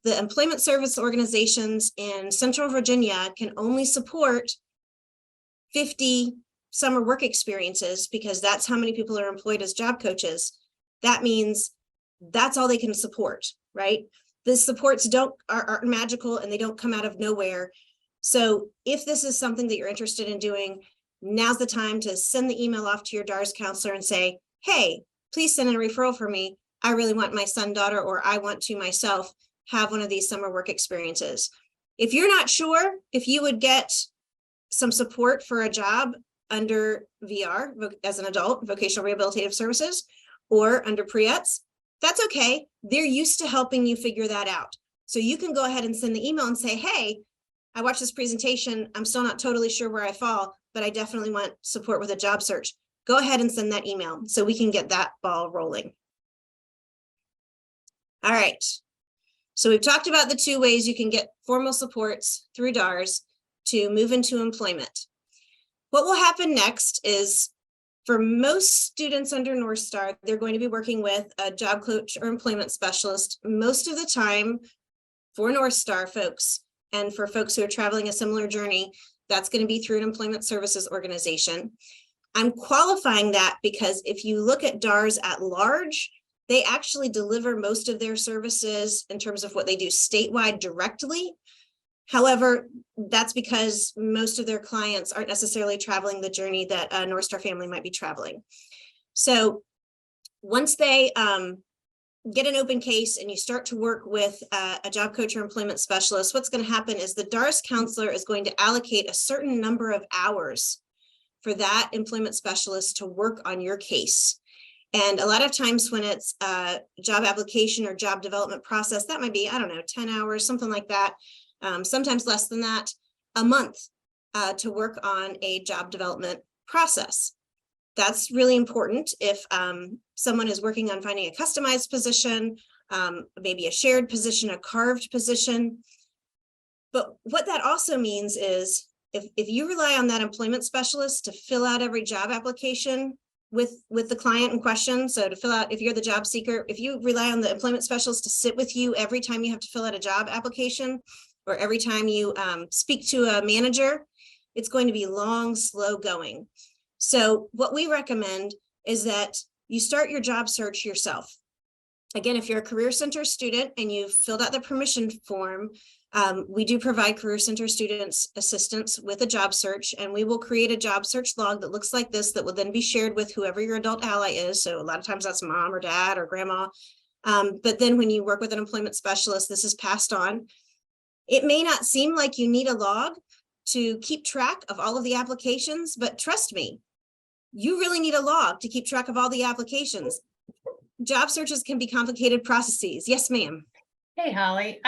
the employment service organizations in Central Virginia can only support 50 summer work experiences because that's how many people are employed as job coaches, that means that's all they can support, right? The supports aren't magical and they don't come out of nowhere. So if this is something that you're interested in doing, now's the time to send the email off to your DARS counselor and say, hey, please send in a referral for me. I really want my son, daughter, or I want to myself have one of these summer work experiences. If you're not sure if you would get some support for a job under VR as an adult, vocational rehabilitative services, or under pre-EDS, that's okay. They're used to helping you figure that out. So you can go ahead and send the email and say, hey, I watched this presentation. I'm still not totally sure where I fall, but I definitely want support with a job search. Go ahead and send that email so we can get that ball rolling. All right. So we've talked about the 2 ways you can get formal supports through DARS to move into employment. What will happen next is, for most students under Northstar, they're going to be working with a job coach or employment specialist most of the time for Northstar folks. And for folks who are traveling a similar journey, that's going to be through an employment services organization. I'm qualifying that because if you look at DARS at large, they actually deliver most of their services in terms of what they do statewide directly. However, that's because most of their clients aren't necessarily traveling the journey that a Northstar family might be traveling. So once they get an open case and you start to work with a job coach or employment specialist, what's going to happen is the DARS counselor is going to allocate a certain number of hours for that employment specialist to work on your case. And a lot of times when it's a job application or job development process, that might be, I don't know, 10 hours, something like that. Sometimes less than that, a month to work on a job development process. That's really important if someone is working on finding a customized position, maybe a shared position, a carved position. But what that also means is if you rely on that employment specialist to fill out every job application with the client in question, so to fill out, if you're the job seeker, if you rely on the employment specialist to sit with you every time you have to fill out a job application, or every time you speak to a manager, it's going to be long, slow going. So what we recommend is that you start your job search yourself. Again, if you're a Career Center student and you've filled out the permission form, we do provide Career Center students assistance with a job search, and we will create a job search log that looks like this that will then be shared with whoever your adult ally is. So a lot of times that's mom or dad or grandma. But then when you work with an employment specialist, this is passed on. It may not seem like you need a log to keep track of all of the applications, but trust me, you really need a log to keep track of all the applications. Job searches can be complicated processes. Yes, ma'am. Hey, Holly.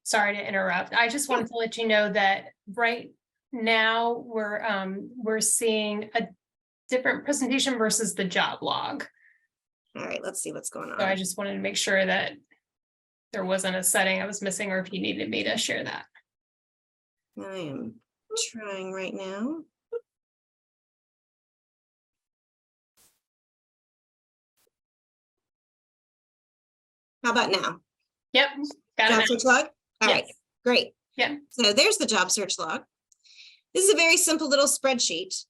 Sorry to interrupt. I just wanted to let you know that right now we're seeing a different presentation versus the job log. All right, let's see what's going on. So I just wanted to make sure that there wasn't a setting I was missing, or if you needed me to share that. I am trying right now. How about now? Yep, got Job it. search log? All right, Yes. great. Yeah. So there's the job search log. This is a very simple little spreadsheet.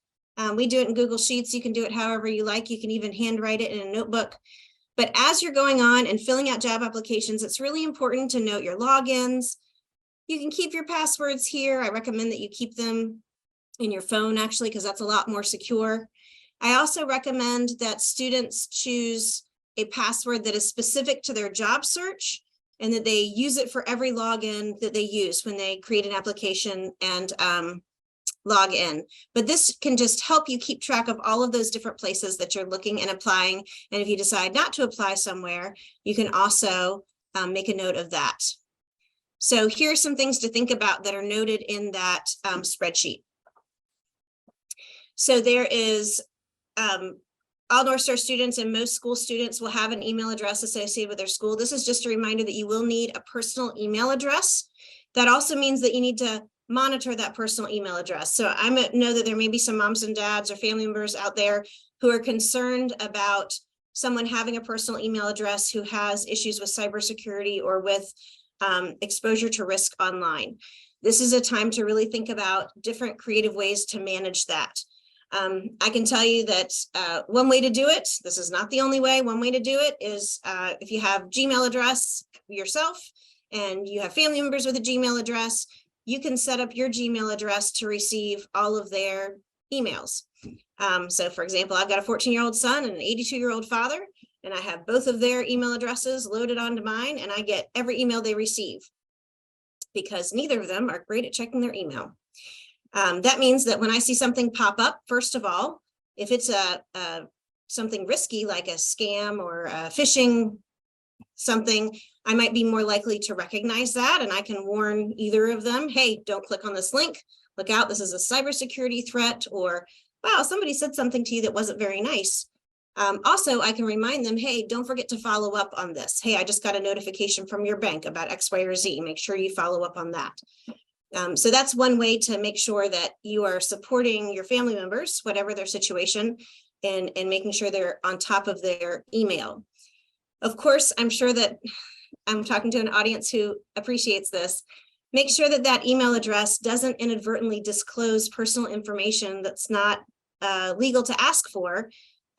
We do it in Google Sheets. You can do it however you like. You can even handwrite it in a notebook. But as you're going on and filling out job applications, it's really important to note your logins. You can keep your passwords here. I recommend that you keep them in your phone, actually, because that's a lot more secure. I also recommend that students choose a password that is specific to their job search, and that they use it for every login that they use when they create an application and log in. But this can just help you keep track of all of those different places that you're looking and applying. And if you decide not to apply somewhere, you can also make a note of that. So here are some things to think about that are noted in that spreadsheet. So there is all Northstar students and most school students will have an email address associated with their school. This is just a reminder that you will need a personal email address. That also means that you need to monitor that personal email address. So I know that there may be some moms and dads or family members out there who are concerned about someone having a personal email address who has issues with cybersecurity or with exposure to risk online. This is a time to really think about different creative ways to manage that. I can tell you that one way to do it, this is not the only way, one way to do it is if you have Gmail address yourself and you have family members with a Gmail address, you can set up your Gmail address to receive all of their emails. So for example, I've got a 14-year-old son and an 82-year-old father, and I have both of their email addresses loaded onto mine, and I get every email they receive because neither of them are great at checking their email. That means that when I see something pop up, first of all, if it's something risky like a scam or phishing something, I might be more likely to recognize that, and I can warn either of them, hey, don't click on this link, look out, this is a cybersecurity threat, or wow, somebody said something to you that wasn't very nice. Also, I can remind them, hey, don't forget to follow up on this. Hey, I just got a notification from your bank about X, Y, or Z. Make sure you follow up on that. So that's one way to make sure that you are supporting your family members, whatever their situation, and making sure they're on top of their email. Of course, I'm sure that I'm talking to an audience who appreciates this. Make sure that that email address doesn't inadvertently disclose personal information that's not legal to ask for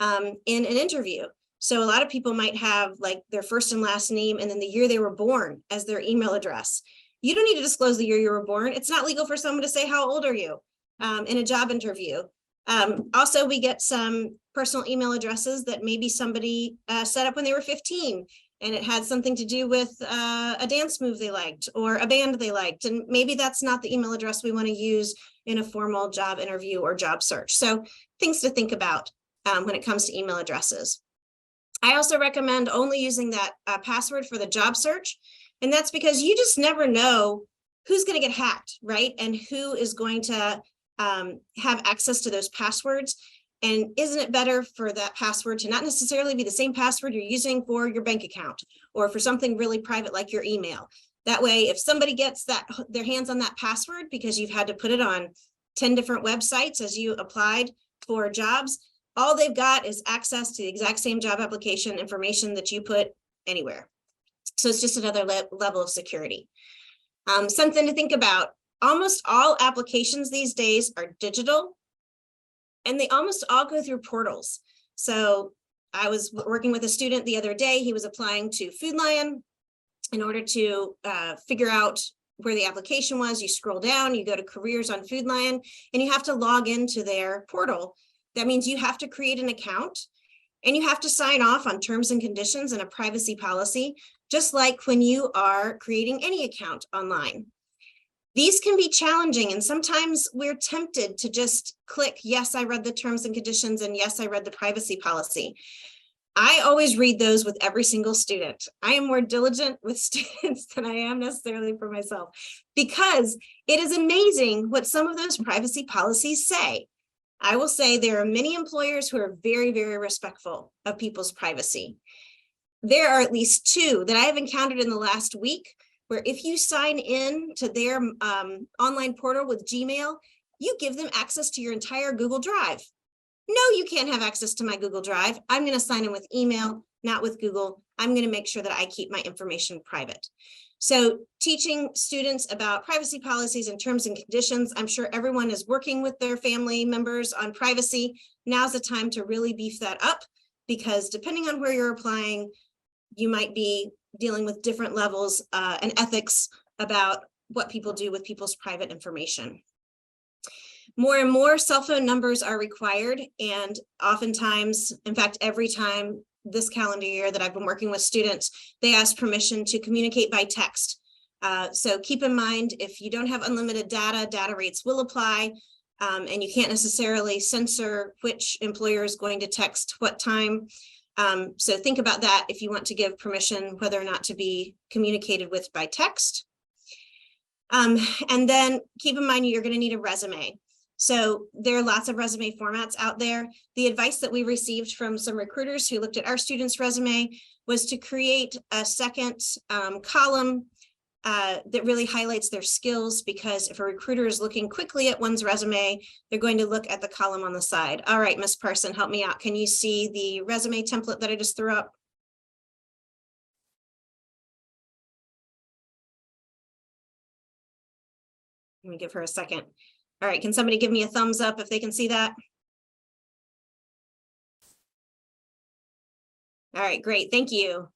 in an interview. So a lot of people might have like their first and last name and then the year they were born as their email address. You don't need to disclose the year you were born. It's not legal for someone to say, how old are you in a job interview. Also, we get some personal email addresses that maybe somebody set up when they were 15. and it had something to do with a dance move they liked or a band they liked. And maybe that's not the email address we want to use in a formal job interview or job search. So things to think about when it comes to email addresses. I also recommend only using that password for the job search. And that's because you just never know who's going to get hacked, right? And who is going to have access to those passwords. And isn't it better for that password to not necessarily be the same password you're using for your bank account or for something really private like your email? That way, if somebody gets their hands on that password because you've had to put it on 10 different websites as you applied for jobs, all they've got is access to the exact same job application information that you put anywhere. So it's just another level of security. Something to think about. Almost all applications these days are digital, and they almost all go through portals. So I was working with a student the other day. He was applying to Food Lion. In order to figure out where the application was, you scroll down, you go to careers on Food Lion, and you have to log into their portal. That means you have to create an account and you have to sign off on terms and conditions and a privacy policy, just like when you are creating any account online. These can be challenging, and sometimes we're tempted to just click, yes, I read the terms and conditions, and yes, I read the privacy policy. I always read those with every single student. I am more diligent with students than I am necessarily for myself, because it is amazing what some of those privacy policies say. I will say there are many employers who are very, very respectful of people's privacy. There are at least 2 that I have encountered in the last week where if you sign in to their online portal with Gmail, you give them access to your entire Google Drive. No, you can't have access to my Google Drive. I'm going to sign in with email, not with Google. I'm going to make sure that I keep my information private. So teaching students about privacy policies and terms and conditions, I'm sure everyone is working with their family members on privacy. Now's the time to really beef that up, because depending on where you're applying, you might be dealing with different levels and ethics about what people do with people's private information. More and more cell phone numbers are required, and oftentimes, in fact, every time this calendar year that I've been working with students, they ask permission to communicate by text. So keep in mind, if you don't have unlimited data rates will apply, and you can't necessarily censor which employer is going to text what time. So think about that if you want to give permission whether or not to be communicated with by text. And then keep in mind you're going to need a resume. So there are lots of resume formats out there. The advice that we received from some recruiters who looked at our students' resume was to create a second column that really highlights their skills, because if a recruiter is looking quickly at one's resume, they're going to look at the column on the side. All right, Ms. Parson, help me out. Can you see the resume template that I just threw up? Let me give her a second. All right, can somebody give me a thumbs up if they can see that? All right, great, thank you.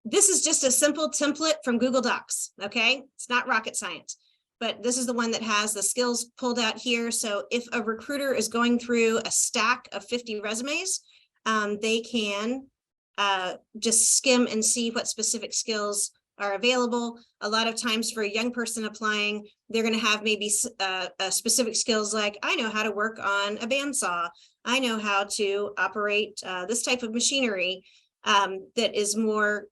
This is just a simple template from Google Docs, okay? It's not rocket science, but this is the one that has the skills pulled out here. So if a recruiter is going through a stack of 50 resumes, they can just skim and see what specific skills are available. A lot of times for a young person applying, they're going to have maybe specific skills like, I know how to work on a bandsaw. I know how to operate this type of machinery. That is more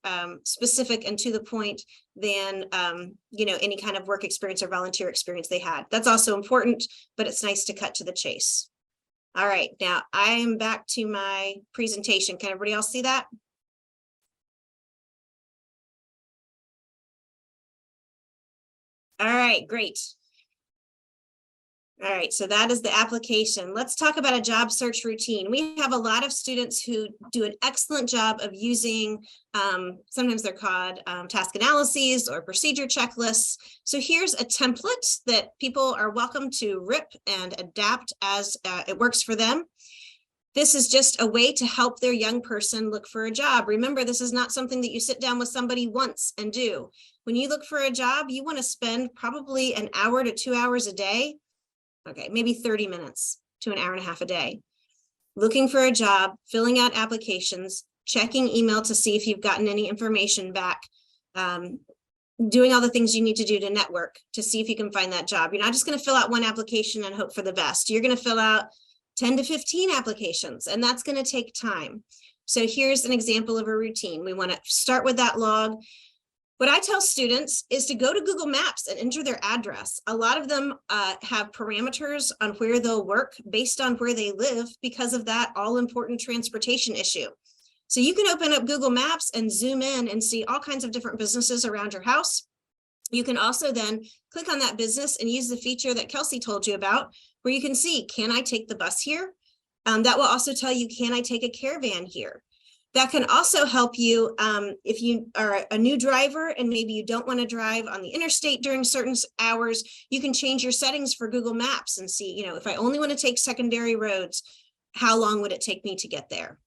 specific and to the point than any kind of work experience or volunteer experience they had. That's also important, but it's nice to cut to the chase. All right, now I am back to my presentation. Can everybody else see that? All right, great. All right, so that is the application. Let's talk about a job search routine. We have a lot of students who do an excellent job of using, sometimes they're called task analyses or procedure checklists. So here's a template that people are welcome to rip and adapt as it works for them. This is just a way to help their young person look for a job. Remember, this is not something that you sit down with somebody once and do. When you look for a job, you want to spend probably an hour to 2 hours a day. Okay, maybe 30 minutes to an hour and a half a day. looking for a job, filling out applications, checking email to see if you've gotten any information back, doing all the things you need to do to network to see if you can find that job. You're not just going to fill out one application and hope for the best. You're going to fill out 10 to 15 applications, and that's going to take time. So here's an example of a routine. We want to start with that log. What I tell students is to go to Google Maps and enter their address. A lot of them have parameters on where they'll work based on where they live because of that all-important transportation issue. So you can open up Google Maps and zoom in and see all kinds of different businesses around your house. You can also then click on that business and use the feature that Kelsey told you about, where you can see, can I take the bus here? That will also tell you, can I take a caravan here? That can also help you if you are a new driver and maybe you don't want to drive on the interstate during certain hours. You can change your settings for Google Maps and see, you know, if I only want to take secondary roads, how long would it take me to get there?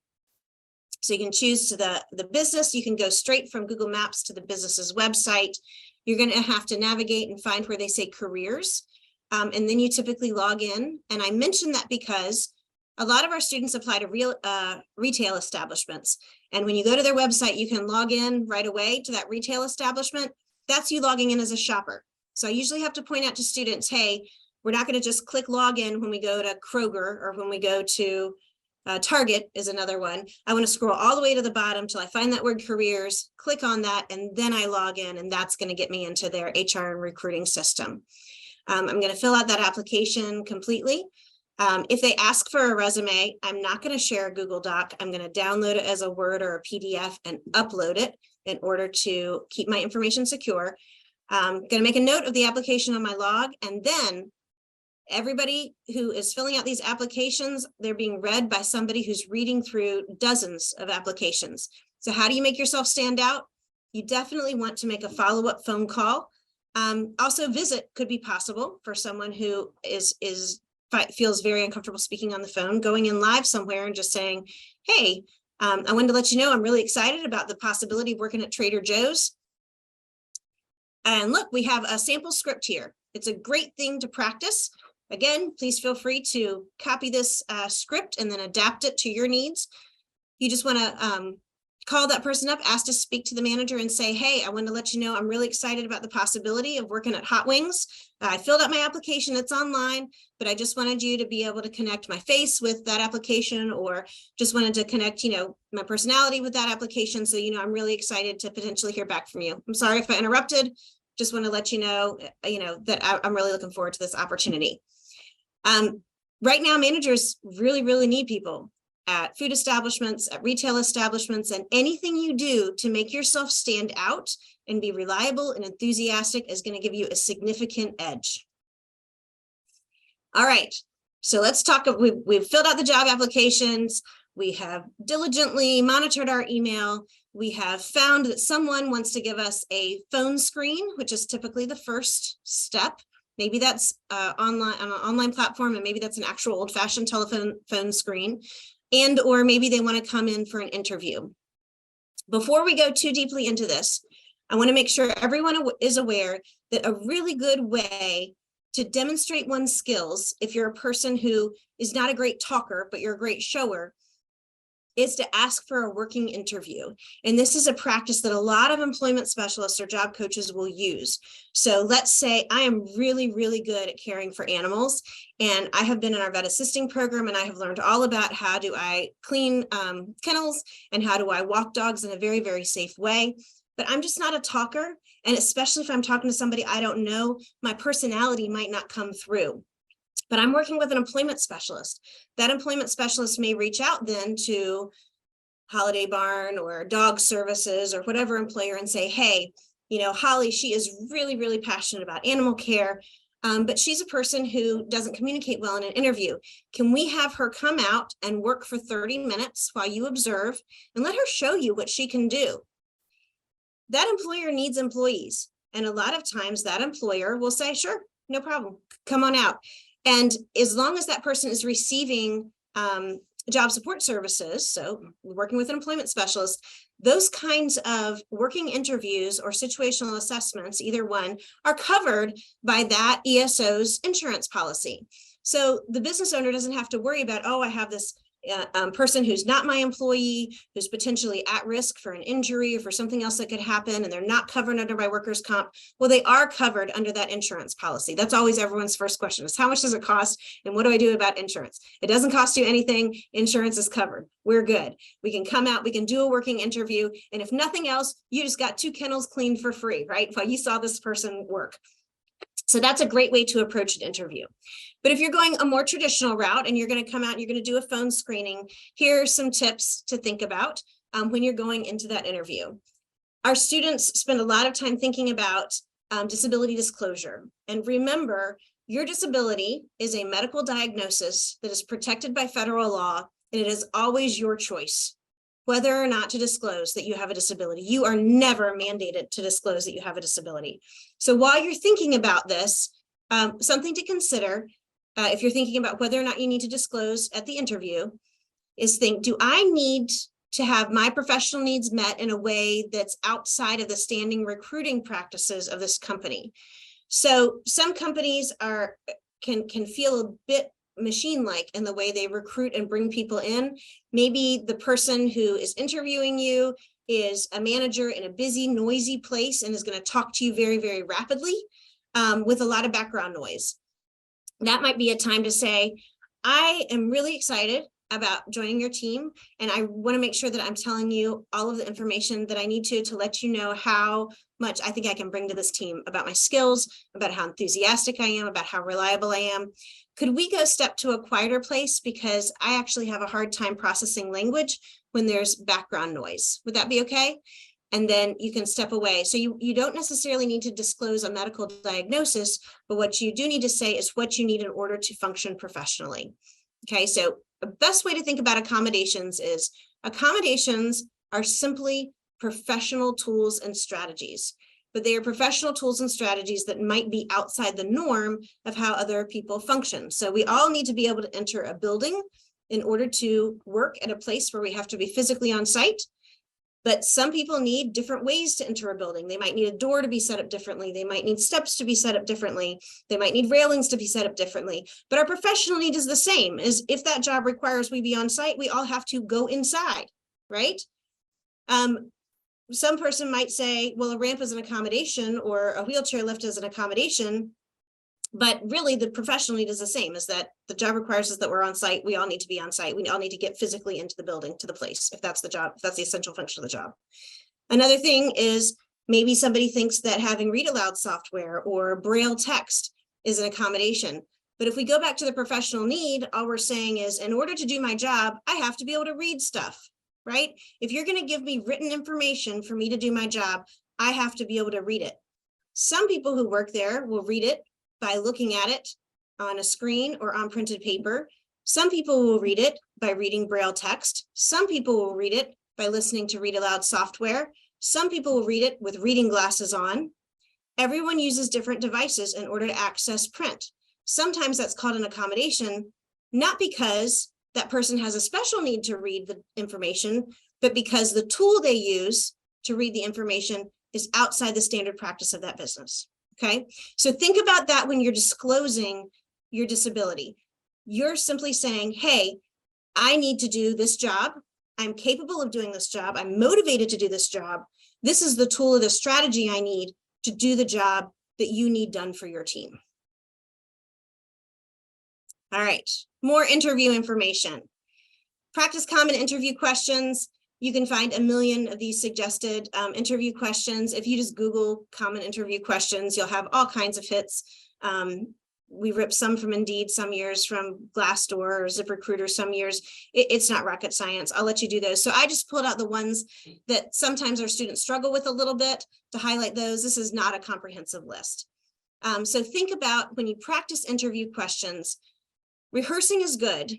So you can choose to the business. You can go straight from Google Maps to the business's website. You're going to have to navigate and find where they say careers. And then you typically log in. And I mentioned that because a lot of our students apply to retail establishments. And when you go to their website, you can log in right away to that retail establishment. That's you logging in as a shopper. So I usually have to point out to students, hey, we're not going to just click login when we go to Kroger or when we go to Target is another one. I want to scroll all the way to the bottom till I find that word careers, click on that, and then I log in, and that's going to get me into their HR and recruiting system. I'm going to fill out that application completely. If they ask for a resume, I'm not going to share a Google Doc. I'm going to download it as a Word or a PDF and upload it in order to keep my information secure. I'm going to make a note of the application on my log, and then everybody who is filling out these applications, they're being read by somebody who's reading through dozens of applications. So how do you make yourself stand out? You definitely want to make a follow-up phone call. Also, visit could be possible for someone who feels very uncomfortable speaking on the phone, going in live somewhere and just saying, hey, I wanted to let you know I'm really excited about the possibility of working at Trader Joe's. And look, we have a sample script here. It's a great thing to practice. Again, please feel free to copy this script and then adapt it to your needs. You just want to call that person up, ask to speak to the manager and say, hey, I want to let you know I'm really excited about the possibility of working at Hot Wings. I filled out my application, it's online, but I just wanted you to be able to connect my face with that application, or just wanted to connect, you know, my personality with that application. So, you know, I'm really excited to potentially hear back from you. I'm sorry if I interrupted. Just want to let you know, that I'm really looking forward to this opportunity. Right now, managers really need people at food establishments, at retail establishments, and anything you do to make yourself stand out and be reliable and enthusiastic is going to give you a significant edge. All right, so let's talk. We've filled out the job applications. We have diligently monitored our email. We have found that someone wants to give us a phone screen, which is typically the first step. Maybe that's online on an online platform, and maybe that's an actual old-fashioned phone screen, or maybe they want to come in for an interview. Before we go too deeply into this, I want to make sure everyone is aware that a really good way to demonstrate one's skills, if you're a person who is not a great talker, but you're a great shower, is to ask for a working interview. And this is a practice that a lot of employment specialists or job coaches will use. So let's say I am really good at caring for animals, and I have been in our vet assisting program, and I have learned all about how do I clean kennels and how do I walk dogs in a very safe way. But I'm just not a talker. And especially if I'm talking to somebody I don't know, my personality might not come through. But I'm working with an employment specialist. That employment specialist may reach out then to Holiday Barn or Dog Services or whatever employer and say, hey, you know, Holly, she is really passionate about animal care, but she's a person who doesn't communicate well in an interview. Can we have her come out and work for 30 minutes while you observe and let her show you what she can do? That employer needs employees. And a lot of times that employer will say, sure, no problem, come on out. And as long as that person is receiving job support services, so working with an employment specialist, those kinds of working interviews or situational assessments, either one, are covered by that ESO's insurance policy. So the business owner doesn't have to worry about, oh, I have this person who's not my employee, who's potentially at risk for an injury or for something else that could happen, and they're not covered under my workers' comp. Well, they are covered under that insurance policy. That's always everyone's first question is, how much does it cost? And what do I do about insurance? It doesn't cost you anything. Insurance is covered. We're good. We can come out, we can do a working interview. And if nothing else, you just got 2 kennels cleaned for free, right? While you saw this person work. So that's a great way to approach an interview. But if you're going a more traditional route and you're going to come out and you're going to do a phone screening, here are some tips to think about when you're going into that interview. Our students spend a lot of time thinking about disability disclosure. And remember, your disability is a medical diagnosis that is protected by federal law, and it is always your choice whether or not to disclose that you have a disability. You are never mandated to disclose that you have a disability. So while you're thinking about this, something to consider, if you're thinking about whether or not you need to disclose at the interview, is think, do I need to have my professional needs met in a way that's outside of the standing recruiting practices of this company? So some companies can feel a bit machine-like in the way they recruit and bring people in. Maybe the person who is interviewing you is a manager in a busy, noisy place and is going to talk to you very, very rapidly with a lot of background noise. That might be a time to say, I am really excited about joining your team, and I want to make sure that I'm telling you all of the information that I need to let you know how much I think I can bring to this team, about my skills, about how enthusiastic I am, about how reliable I am. Could we go step to a quieter place, because I actually have a hard time processing language when there's background noise? Would that be okay? And then you can step away. So you don't necessarily need to disclose a medical diagnosis, but what you do need to say is what you need in order to function professionally. Okay, so the best way to think about accommodations is accommodations are simply professional tools and strategies, but they are professional tools and strategies that might be outside the norm of how other people function. So we all need to be able to enter a building in order to work at a place where we have to be physically on site. But some people need different ways to enter a building. They might need a door to be set up differently. They might need steps to be set up differently. They might need railings to be set up differently. But our professional need is the same. As if that job requires we be on site, we all have to go inside, right? Some person might say, well, a ramp is an accommodation or a wheelchair lift is an accommodation. But really, the professional need is the same, is that the job requires us that we're on site. We all need to be on site. We all need to get physically into the building, to the place, if that's the job, if that's the essential function of the job. Another thing is maybe somebody thinks that having read aloud software or Braille text is an accommodation. But if we go back to the professional need, all we're saying is, in order to do my job, I have to be able to read stuff, right? If you're going to give me written information for me to do my job, I have to be able to read it. Some people who work there will read it by looking at it on a screen or on printed paper. Some people will read it by reading Braille text. Some people will read it by listening to read aloud software. Some people will read it with reading glasses on. Everyone uses different devices in order to access print. Sometimes that's called an accommodation, not because that person has a special need to read the information, but because the tool they use to read the information is outside the standard practice of that business. Okay, so think about that when you're disclosing your disability. You're simply saying, hey, I need to do this job. I'm capable of doing this job. I'm motivated to do this job. This is the tool or the strategy I need to do the job that you need done for your team. All right, more interview information. Practice common interview questions. You can find a million of these suggested interview questions. If you just Google common interview questions, you'll have all kinds of hits. We ripped some from Indeed some years, from Glassdoor or ZipRecruiter some years. It's not rocket science. I'll let you do those. So I just pulled out the ones that sometimes our students struggle with a little bit to highlight those. This is not a comprehensive list. So think about when you practice interview questions, rehearsing is good,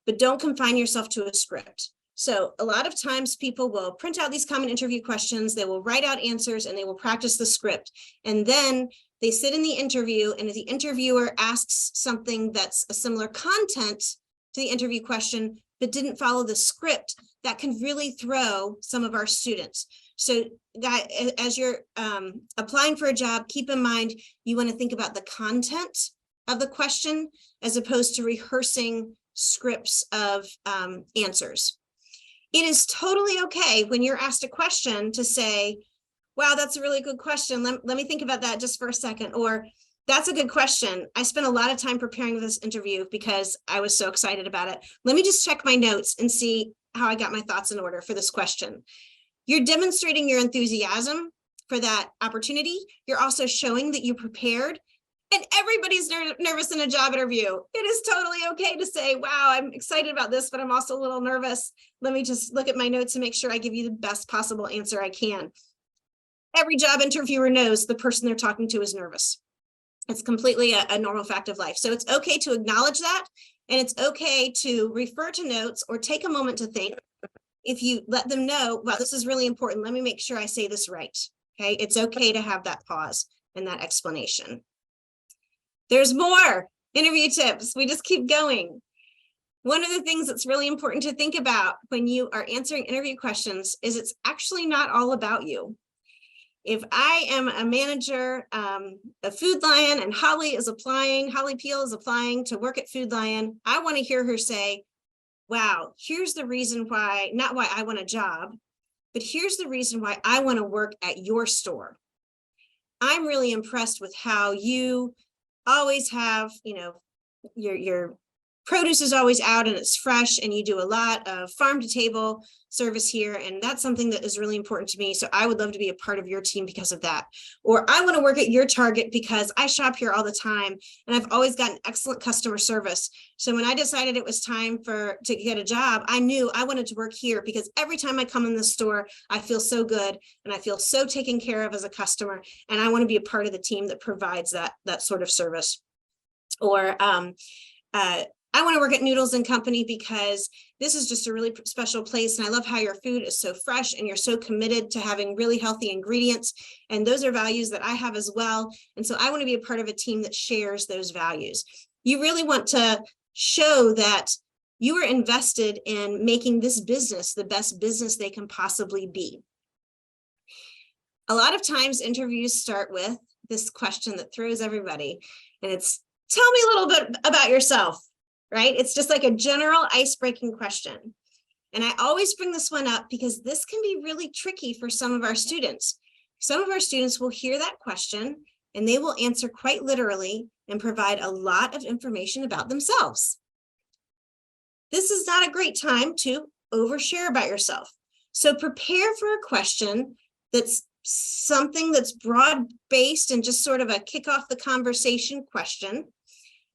but don't confine yourself to a script. So a lot of times people will print out these common interview questions, they will write out answers, and they will practice the script. And then they sit in the interview, and if the interviewer asks something that's a similar content to the interview question, but didn't follow the script, that can really throw some of our students. So as you're applying for a job, keep in mind, you want to think about the content of the question as opposed to rehearsing scripts of answers. It is totally okay when you're asked a question to say, wow, that's a really good question. Let me think about that just for a second. Or that's a good question. I spent a lot of time preparing for this interview because I was so excited about it. Let me just check my notes and see how I got my thoughts in order for this question. You're demonstrating your enthusiasm for that opportunity. You're also showing that you prepared. And everybody's nervous in a job interview. It is totally okay to say, wow, I'm excited about this, but I'm also a little nervous. Let me just look at my notes and make sure I give you the best possible answer I can. Every job interviewer knows the person they're talking to is nervous. It's completely a normal fact of life. So it's okay to acknowledge that. And it's okay to refer to notes or take a moment to think. If you let them know, well, this is really important. Let me make sure I say this right. Okay. It's okay to have that pause and that explanation. There's more interview tips. We just keep going. One of the things that's really important to think about when you are answering interview questions is it's actually not all about you. If I am a manager of Food Lion and Holly Peel is applying to work at Food Lion, I want to hear her say, wow, here's the reason why, not why I want a job, but here's the reason why I want to work at your store. I'm really impressed with how you always have, your produce is always out and it's fresh, and you do a lot of farm to table service here. And that's something that is really important to me. So I would love to be a part of your team because of that. Or I want to work at your Target because I shop here all the time and I've always gotten excellent customer service. So when I decided it was time to get a job, I knew I wanted to work here because every time I come in the store, I feel so good and I feel so taken care of as a customer. And I want to be a part of the team that provides that sort of service. Or I want to work at Noodles and Company because this is just a really special place. And I love how your food is so fresh and you're so committed to having really healthy ingredients. And those are values that I have as well. And so I want to be a part of a team that shares those values. You really want to show that you are invested in making this business the best business they can possibly be. A lot of times interviews start with this question that throws everybody. And it's, tell me a little bit about yourself. Right? It's just like a general ice-breaking question. And I always bring this one up because this can be really tricky for some of our students. Some of our students will hear that question and they will answer quite literally and provide a lot of information about themselves. This is not a great time to overshare about yourself. So prepare for a question that's something that's broad-based and just sort of a kick off the conversation question.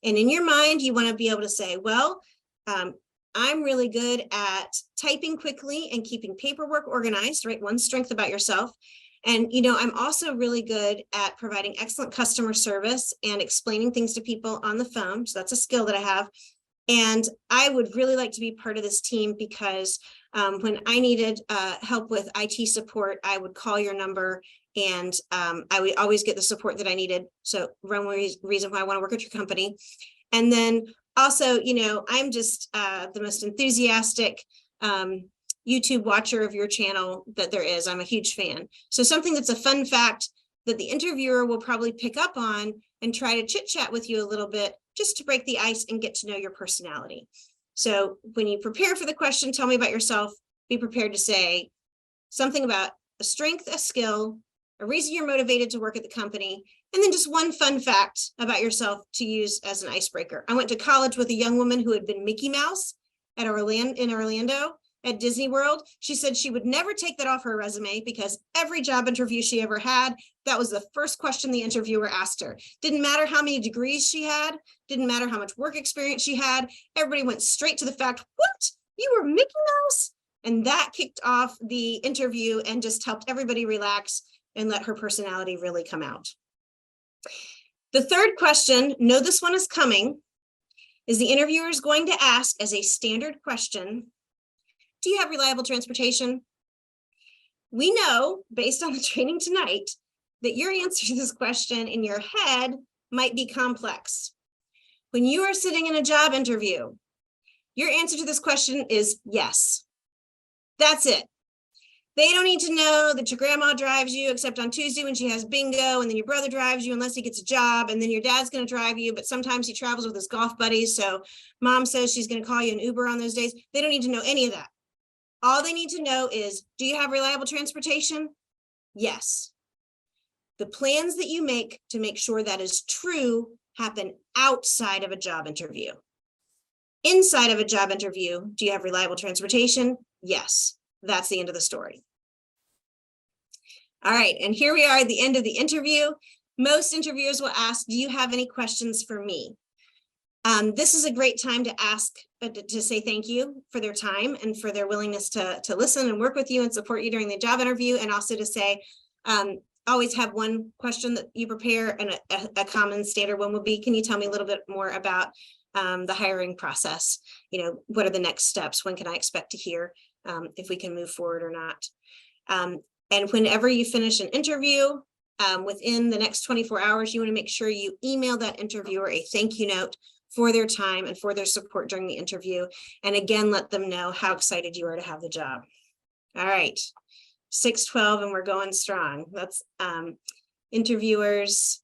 And in your mind, you want to be able to say, well, I'm really good at typing quickly and keeping paperwork organized, right? One strength about yourself. And, I'm also really good at providing excellent customer service and explaining things to people on the phone. So that's a skill that I have. And I would really like to be part of this team because when I needed help with IT support, I would call your number and I would always get the support that I needed. So one reason why I want to work at your company. And then also, I'm just the most enthusiastic YouTube watcher of your channel that there is. I'm a huge fan. So something that's a fun fact that the interviewer will probably pick up on and try to chit chat with you a little bit just to break the ice and get to know your personality. So when you prepare for the question, tell me about yourself, be prepared to say something about a strength, a skill, a reason you're motivated to work at the company, and then just one fun fact about yourself to use as an icebreaker. I went to college with a young woman who had been Mickey Mouse in Orlando at Disney World. She said she would never take that off her resume because every job interview she ever had, that was the first question the interviewer asked her. Didn't matter how many degrees she had, didn't matter how much work experience she had. Everybody went straight to the fact, what? You were Mickey Mouse? And that kicked off the interview and just helped everybody relax and let her personality really come out. The third question, know this one is coming, is the interviewer is going to ask as a standard question, do you have reliable transportation? We know, based on the training tonight, that your answer to this question in your head might be complex. When you are sitting in a job interview, your answer to this question is yes. That's it. They don't need to know that your grandma drives you except on Tuesday when she has bingo, and then your brother drives you unless he gets a job, and then your dad's going to drive you, but sometimes he travels with his golf buddies. So mom says she's going to call you an Uber on those days. They don't need to know any of that. All they need to know is, do you have reliable transportation? Yes. The plans that you make to make sure that is true happen outside of a job interview. Inside of a job interview, do you have reliable transportation? Yes. That's the end of the story. All right, and here we are at the end of the interview. Most interviewers will ask, do you have any questions for me? This is a great time to ask, to say thank you for their time and for their willingness to listen and work with you and support you during the job interview, and also to say, always have one question that you prepare, and a common standard one will be, can you tell me a little bit more about the hiring process? You know, what are the next steps? When can I expect to hear if we can move forward or not? And whenever you finish an interview, within the next 24 hours, you want to make sure you email that interviewer a thank you note for their time and for their support during the interview. And again, let them know how excited you are to have the job. All right, 6:12, and we're going strong. That's interviews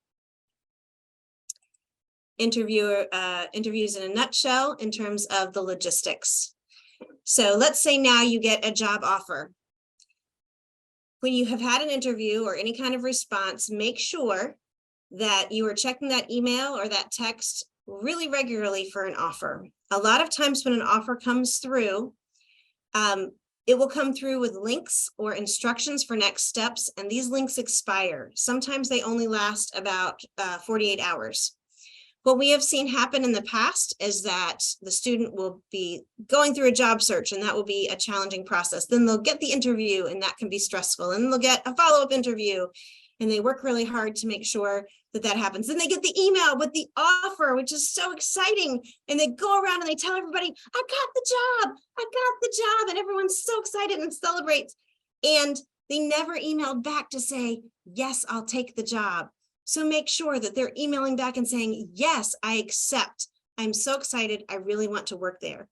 in a nutshell in terms of the logistics. So let's say now you get a job offer. When you have had an interview or any kind of response, make sure that you are checking that email or that text really regularly for an offer. A lot of times when an offer comes through, it will come through with links or instructions for next steps, and these links expire. Sometimes they only last about 48 hours. What we have seen happen in the past is that the student will be going through a job search, and that will be a challenging process. Then they'll get the interview, and that can be stressful. And they'll get a follow-up interview, and they work really hard to make sure that that happens. Then they get the email with the offer, which is so exciting. And they go around and they tell everybody, I got the job, I got the job. And everyone's so excited and celebrates. And they never emailed back to say, yes, I'll take the job. So make sure that they're emailing back and saying, yes, I accept. I'm so excited. I really want to work there.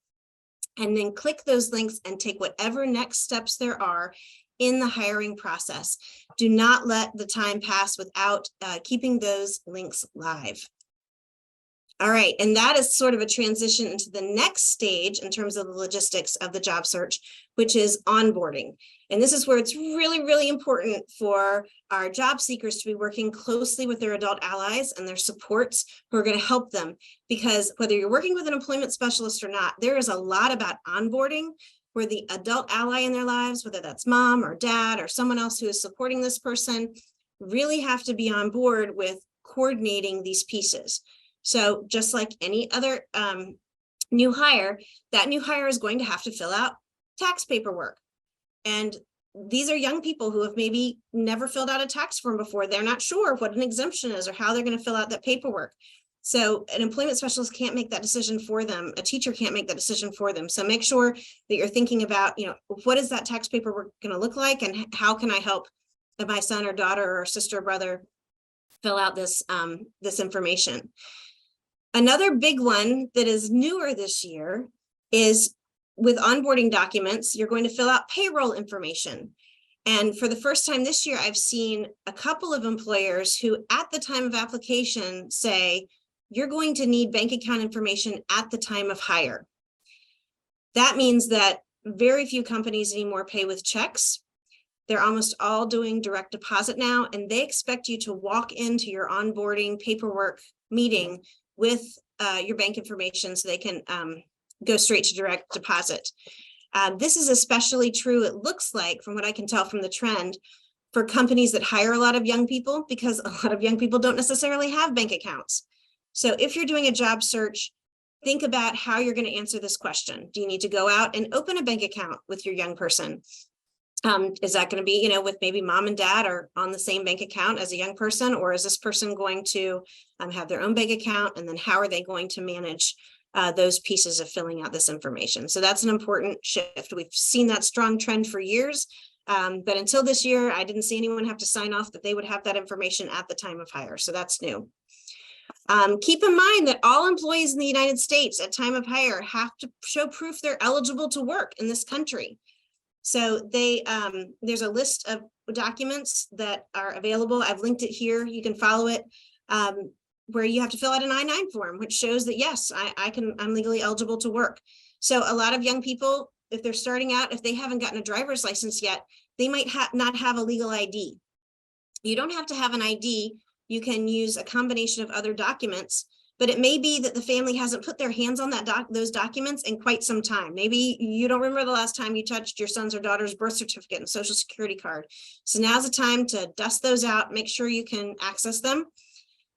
And then click those links and take whatever next steps there are in the hiring process. Do not let the time pass without keeping those links live. All right, and that is sort of a transition into the next stage in terms of the logistics of the job search, which is onboarding. And this is where it's really, really important for our job seekers to be working closely with their adult allies and their supports who are going to help them. Because whether you're working with an employment specialist or not, there is a lot about onboarding where the adult ally in their lives, whether that's mom or dad or someone else who is supporting this person, really have to be on board with coordinating these pieces. So just like any other new hire, that new hire is going to have to fill out tax paperwork. And these are young people who have maybe never filled out a tax form before. They're not sure what an exemption is or how they're going to fill out that paperwork. So an employment specialist can't make that decision for them. A teacher can't make that decision for them. So make sure that you're thinking about, what is that tax paperwork going to look like, and how can I help my son or daughter or sister or brother fill out this information. Another big one that is newer this year is with onboarding documents, you're going to fill out payroll information. And for the first time this year, I've seen a couple of employers who at the time of application say, you're going to need bank account information at the time of hire. That means that very few companies anymore pay with checks. They're almost all doing direct deposit now, and they expect you to walk into your onboarding paperwork meeting with your bank information so they can go straight to direct deposit. This is especially true, it looks like, from what I can tell from the trend, for companies that hire a lot of young people, because a lot of young people don't necessarily have bank accounts. So if you're doing a job search, think about how you're going to answer this question. Do you need to go out and open a bank account with your young person? Is that going to be, with maybe mom and dad are on the same bank account as a young person, or is this person going to have their own bank account? And then how are they going to manage those pieces of filling out this information? So that's an important shift. We've seen that strong trend for years, but until this year, I didn't see anyone have to sign off that they would have that information at the time of hire. So that's new. Keep in mind that all employees in the United States at time of hire have to show proof they're eligible to work in this country. So there's a list of documents that are available. I've linked it here. You can follow it. Where you have to fill out an I-9 form, which shows that yes, I'm legally eligible to work. So a lot of young people, if they're starting out, if they haven't gotten a driver's license yet, they might not have a legal ID. You don't have to have an ID. You can use a combination of other documents, but it may be that the family hasn't put their hands on those documents in quite some time. Maybe you don't remember the last time you touched your son's or daughter's birth certificate and social security card. So now's the time to dust those out, make sure you can access them.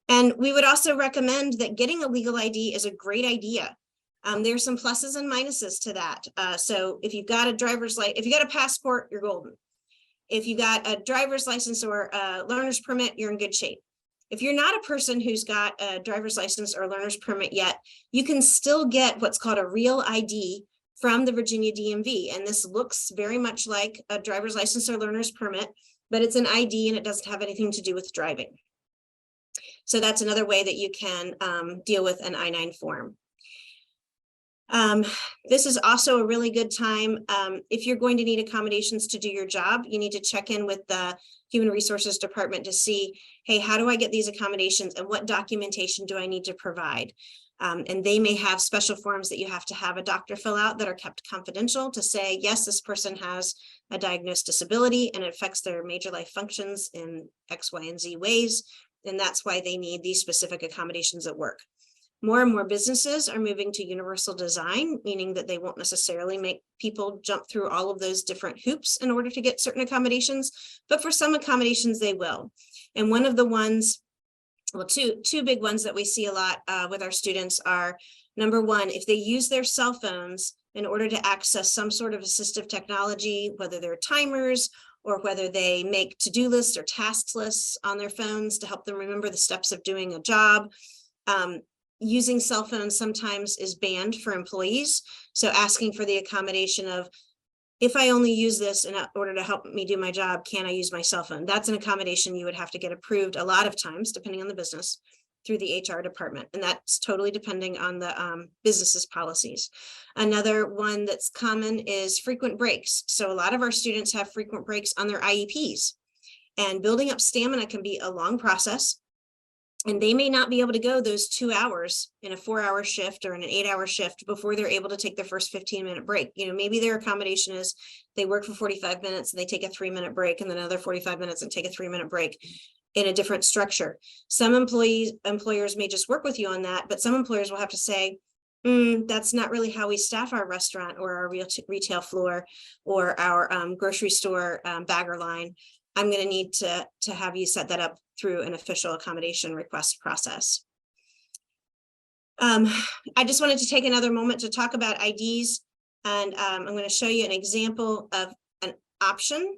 And we would also recommend that getting a legal ID is a great idea. There's some pluses and minuses to that. So if you've got if you got a passport, you're golden. If you got a driver's license or a learner's permit, you're in good shape. If you're not a person who's got a driver's license or a learner's permit yet, you can still get what's called a real ID from the Virginia DMV. And this looks very much like a driver's license or learner's permit, but it's an ID and it doesn't have anything to do with driving. So that's another way that you can deal with an I-9 form. This is also a really good time. If you're going to need accommodations to do your job, you need to check in with the Human Resources Department to see, hey, how do I get these accommodations and what documentation do I need to provide? And they may have special forms that you have to have a doctor fill out that are kept confidential to say, yes, this person has a diagnosed disability and it affects their major life functions in X, Y, and Z ways. And that's why they need these specific accommodations at work. More and more businesses are moving to universal design, meaning that they won't necessarily make people jump through all of those different hoops in order to get certain accommodations, but for some accommodations they will. And one of the ones, well, two big ones that we see a lot with our students are, number one, if they use their cell phones in order to access some sort of assistive technology, whether they're timers or whether they make to-do lists or tasks lists on their phones to help them remember the steps of doing a job. Using cell phones sometimes is banned for employees. So asking for the accommodation of, if I only use this in order to help me do my job, can I use my cell phone? That's an accommodation you would have to get approved a lot of times, depending on the business, through the HR department. And that's totally depending on the business's policies. Another one that's common is frequent breaks. So a lot of our students have frequent breaks on their IEPs, and building up stamina can be a long process. And they may not be able to go those 2 hours in a 4-hour shift or in an 8-hour shift before they're able to take their first 15-minute break. You know, maybe their accommodation is they work for 45 minutes and they take a 3-minute break and then another 45 minutes and take a 3-minute break in a different structure. Some employers may just work with you on that, but some employers will have to say, that's not really how we staff our restaurant or our retail floor or our grocery store bagger line. I'm going to need to have you set that up through an official accommodation request process. I just wanted to take another moment to talk about IDs, and I'm going to show you an example of an option.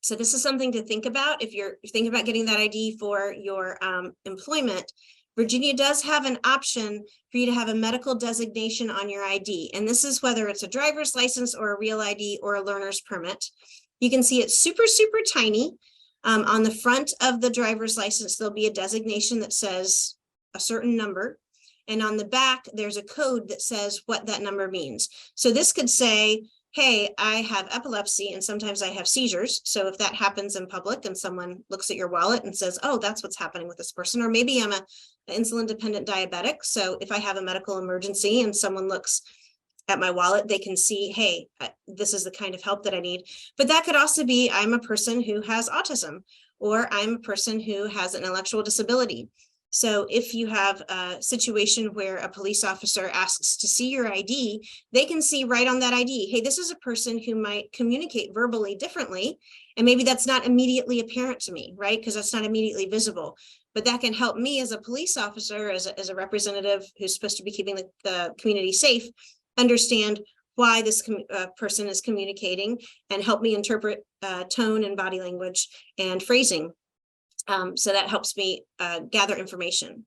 So this is something to think about if you're thinking about getting that ID for your employment. Virginia does have an option for you to have a medical designation on your ID, and this is whether it's a driver's license or a real ID or a learner's permit. You can see it's super, super tiny. On the front of the driver's license, there'll be a designation that says a certain number. And on the back, there's a code that says what that number means. So this could say, hey, I have epilepsy and sometimes I have seizures. So if that happens in public and someone looks at your wallet and says, oh, that's what's happening with this person, or maybe I'm an insulin dependent diabetic. So if I have a medical emergency and someone looks at my wallet, they can see, hey, this is the kind of help that I need. But that could also be, I'm a person who has autism, or I'm a person who has an intellectual disability. So if you have a situation where a police officer asks to see your ID, they can see right on that ID, hey, this is a person who might communicate verbally differently. And maybe that's not immediately apparent to me, right? Because that's not immediately visible. But that can help me as a police officer, as a representative who's supposed to be keeping the community safe, understand why this person is communicating and help me interpret tone and body language and phrasing. So that helps me gather information.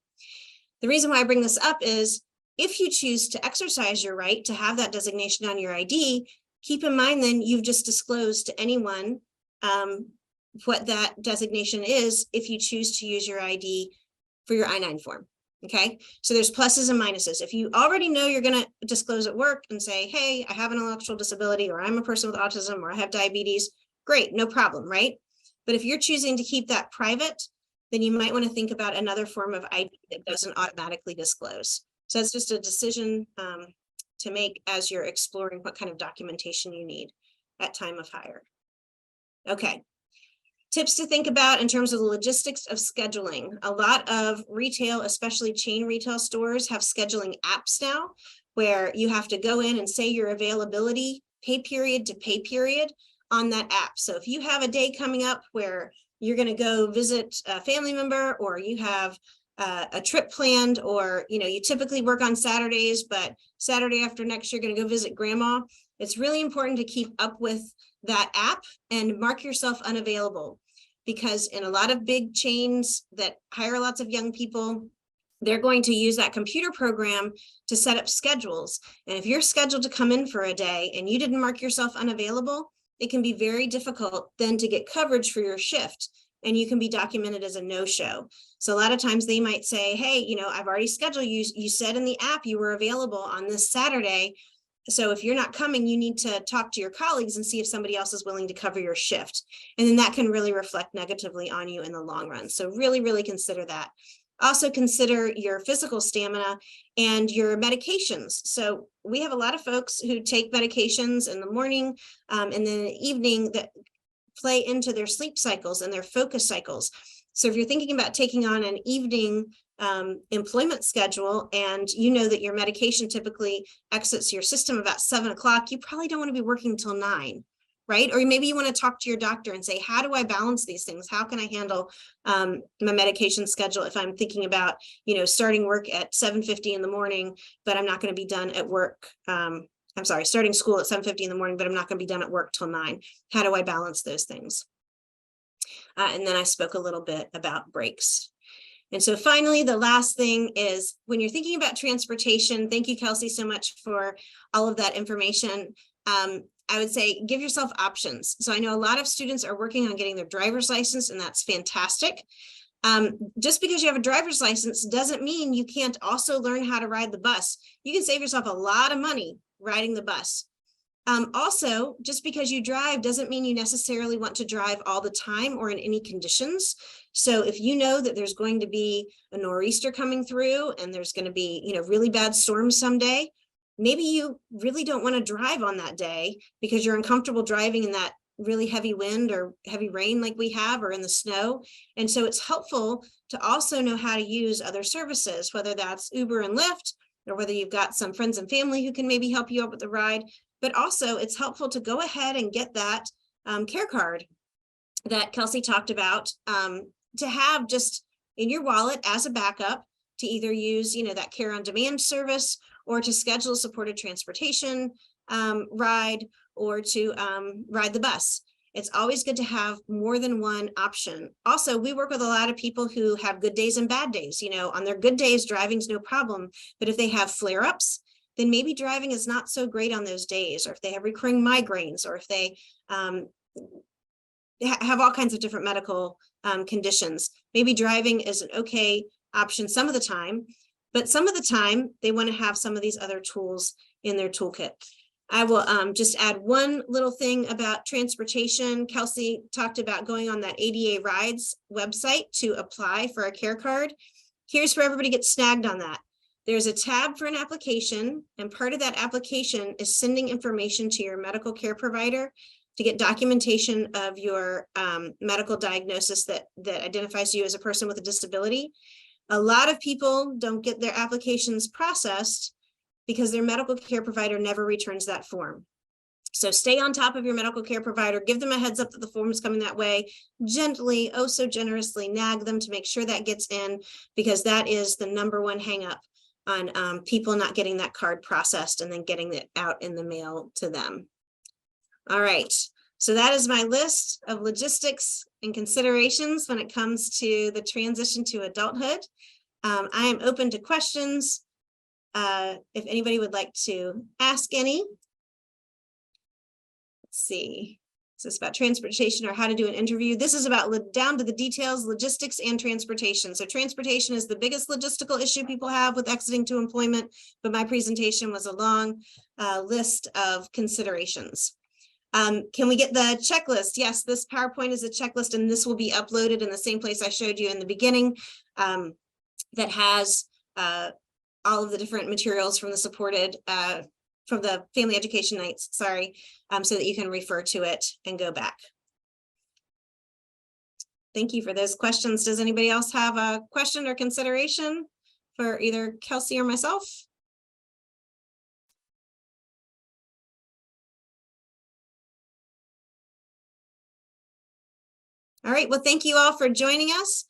The reason why I bring this up is if you choose to exercise your right to have that designation on your ID, keep in mind then you've just disclosed to anyone what that designation is if you choose to use your ID for your I-9 form. Okay, so there's pluses and minuses. If you already know you're going to disclose at work and say, hey, I have an intellectual disability, or I'm a person with autism, or I have diabetes, great, no problem, right? But if you're choosing to keep that private, then you might want to think about another form of ID that doesn't automatically disclose. So it's just a decision to make as you're exploring what kind of documentation you need at time of hire. Okay. Tips to think about in terms of the logistics of scheduling. A lot of retail, especially chain retail stores, have scheduling apps now where you have to go in and say your availability pay period to pay period on that app. So if you have a day coming up where you're going to go visit a family member, or you have a trip planned, or you typically work on Saturdays, but Saturday after next you're going to go visit grandma, it's really important to keep up with that app and mark yourself unavailable, because in a lot of big chains that hire lots of young people, they're going to use that computer program to set up schedules. And if you're scheduled to come in for a day and you didn't mark yourself unavailable, it can be very difficult then to get coverage for your shift, and you can be documented as a no-show. So a lot of times they might say, hey, I've already scheduled you. You said in the app you were available on this Saturday. So if you're not coming, you need to talk to your colleagues and see if somebody else is willing to cover your shift. And then that can really reflect negatively on you in the long run. So really, really consider that. Also consider your physical stamina and your medications. So we have a lot of folks who take medications in the morning and then in the evening that play into their sleep cycles and their focus cycles. So if you're thinking about taking on an evening employment schedule, and you know that your medication typically exits your system about 7 o'clock, you probably don't want to be working till 9, right? Or maybe you want to talk to your doctor and say, how do I balance these things? How can I handle my medication schedule if I'm thinking about, starting work at 7:50 in the morning, but I'm not going to be done at work. I'm sorry, starting school at 7:50 in the morning, but I'm not going to be done at work till 9. How do I balance those things? And then I spoke a little bit about breaks. And so finally, the last thing is when you're thinking about transportation, thank you, Kelsey, so much for all of that information. I would say give yourself options. So I know a lot of students are working on getting their driver's license, and that's fantastic. Just because you have a driver's license doesn't mean you can't also learn how to ride the bus. You can save yourself a lot of money riding the bus. Also, just because you drive doesn't mean you necessarily want to drive all the time or in any conditions. So if you know that there's going to be a nor'easter coming through and there's going to be, really bad storms someday, maybe you really don't want to drive on that day because you're uncomfortable driving in that really heavy wind or heavy rain like we have, or in the snow. And so it's helpful to also know how to use other services, whether that's Uber and Lyft, or whether you've got some friends and family who can maybe help you out with the ride. But also it's helpful to go ahead and get that care card that Kelsey talked about, to have just in your wallet as a backup to either use, that care on demand service, or to schedule supported transportation ride, or to ride the bus. It's always good to have more than one option. Also, we work with a lot of people who have good days and bad days. On their good days, driving's no problem. But if they have flare-ups, then maybe driving is not so great on those days, or if they have recurring migraines, or if they have all kinds of different medical conditions. Maybe driving is an okay option some of the time, but some of the time they want to have some of these other tools in their toolkit. I will just add one little thing about transportation. Kelsey talked about going on that ADA Rides website to apply for a care card. Here's where everybody gets snagged on that. There's a tab for an application, and part of that application is sending information to your medical care provider to get documentation of your medical diagnosis that identifies you as a person with a disability. A lot of people don't get their applications processed because their medical care provider never returns that form. So stay on top of your medical care provider, give them a heads up that the form is coming that way, gently, oh so generously nag them to make sure that gets in, because that is the #1 hang up on people not getting that card processed and then getting it out in the mail to them. All right, so that is my list of logistics and considerations when it comes to the transition to adulthood. I am open to questions if anybody would like to ask any. Let's see. Is this about transportation or how to do an interview? This is about down to the details, logistics and transportation. So transportation is the biggest logistical issue people have with exiting to employment, but my presentation was a long list of considerations. Can we get the checklist? Yes, this PowerPoint is a checklist, and this will be uploaded in the same place I showed you in the beginning, that has all of the different materials from the supported from the family education nights, sorry, so that you can refer to it and go back. Thank you for those questions. Does anybody else have a question or consideration for either Kelsey or myself? All right, well, thank you all for joining us.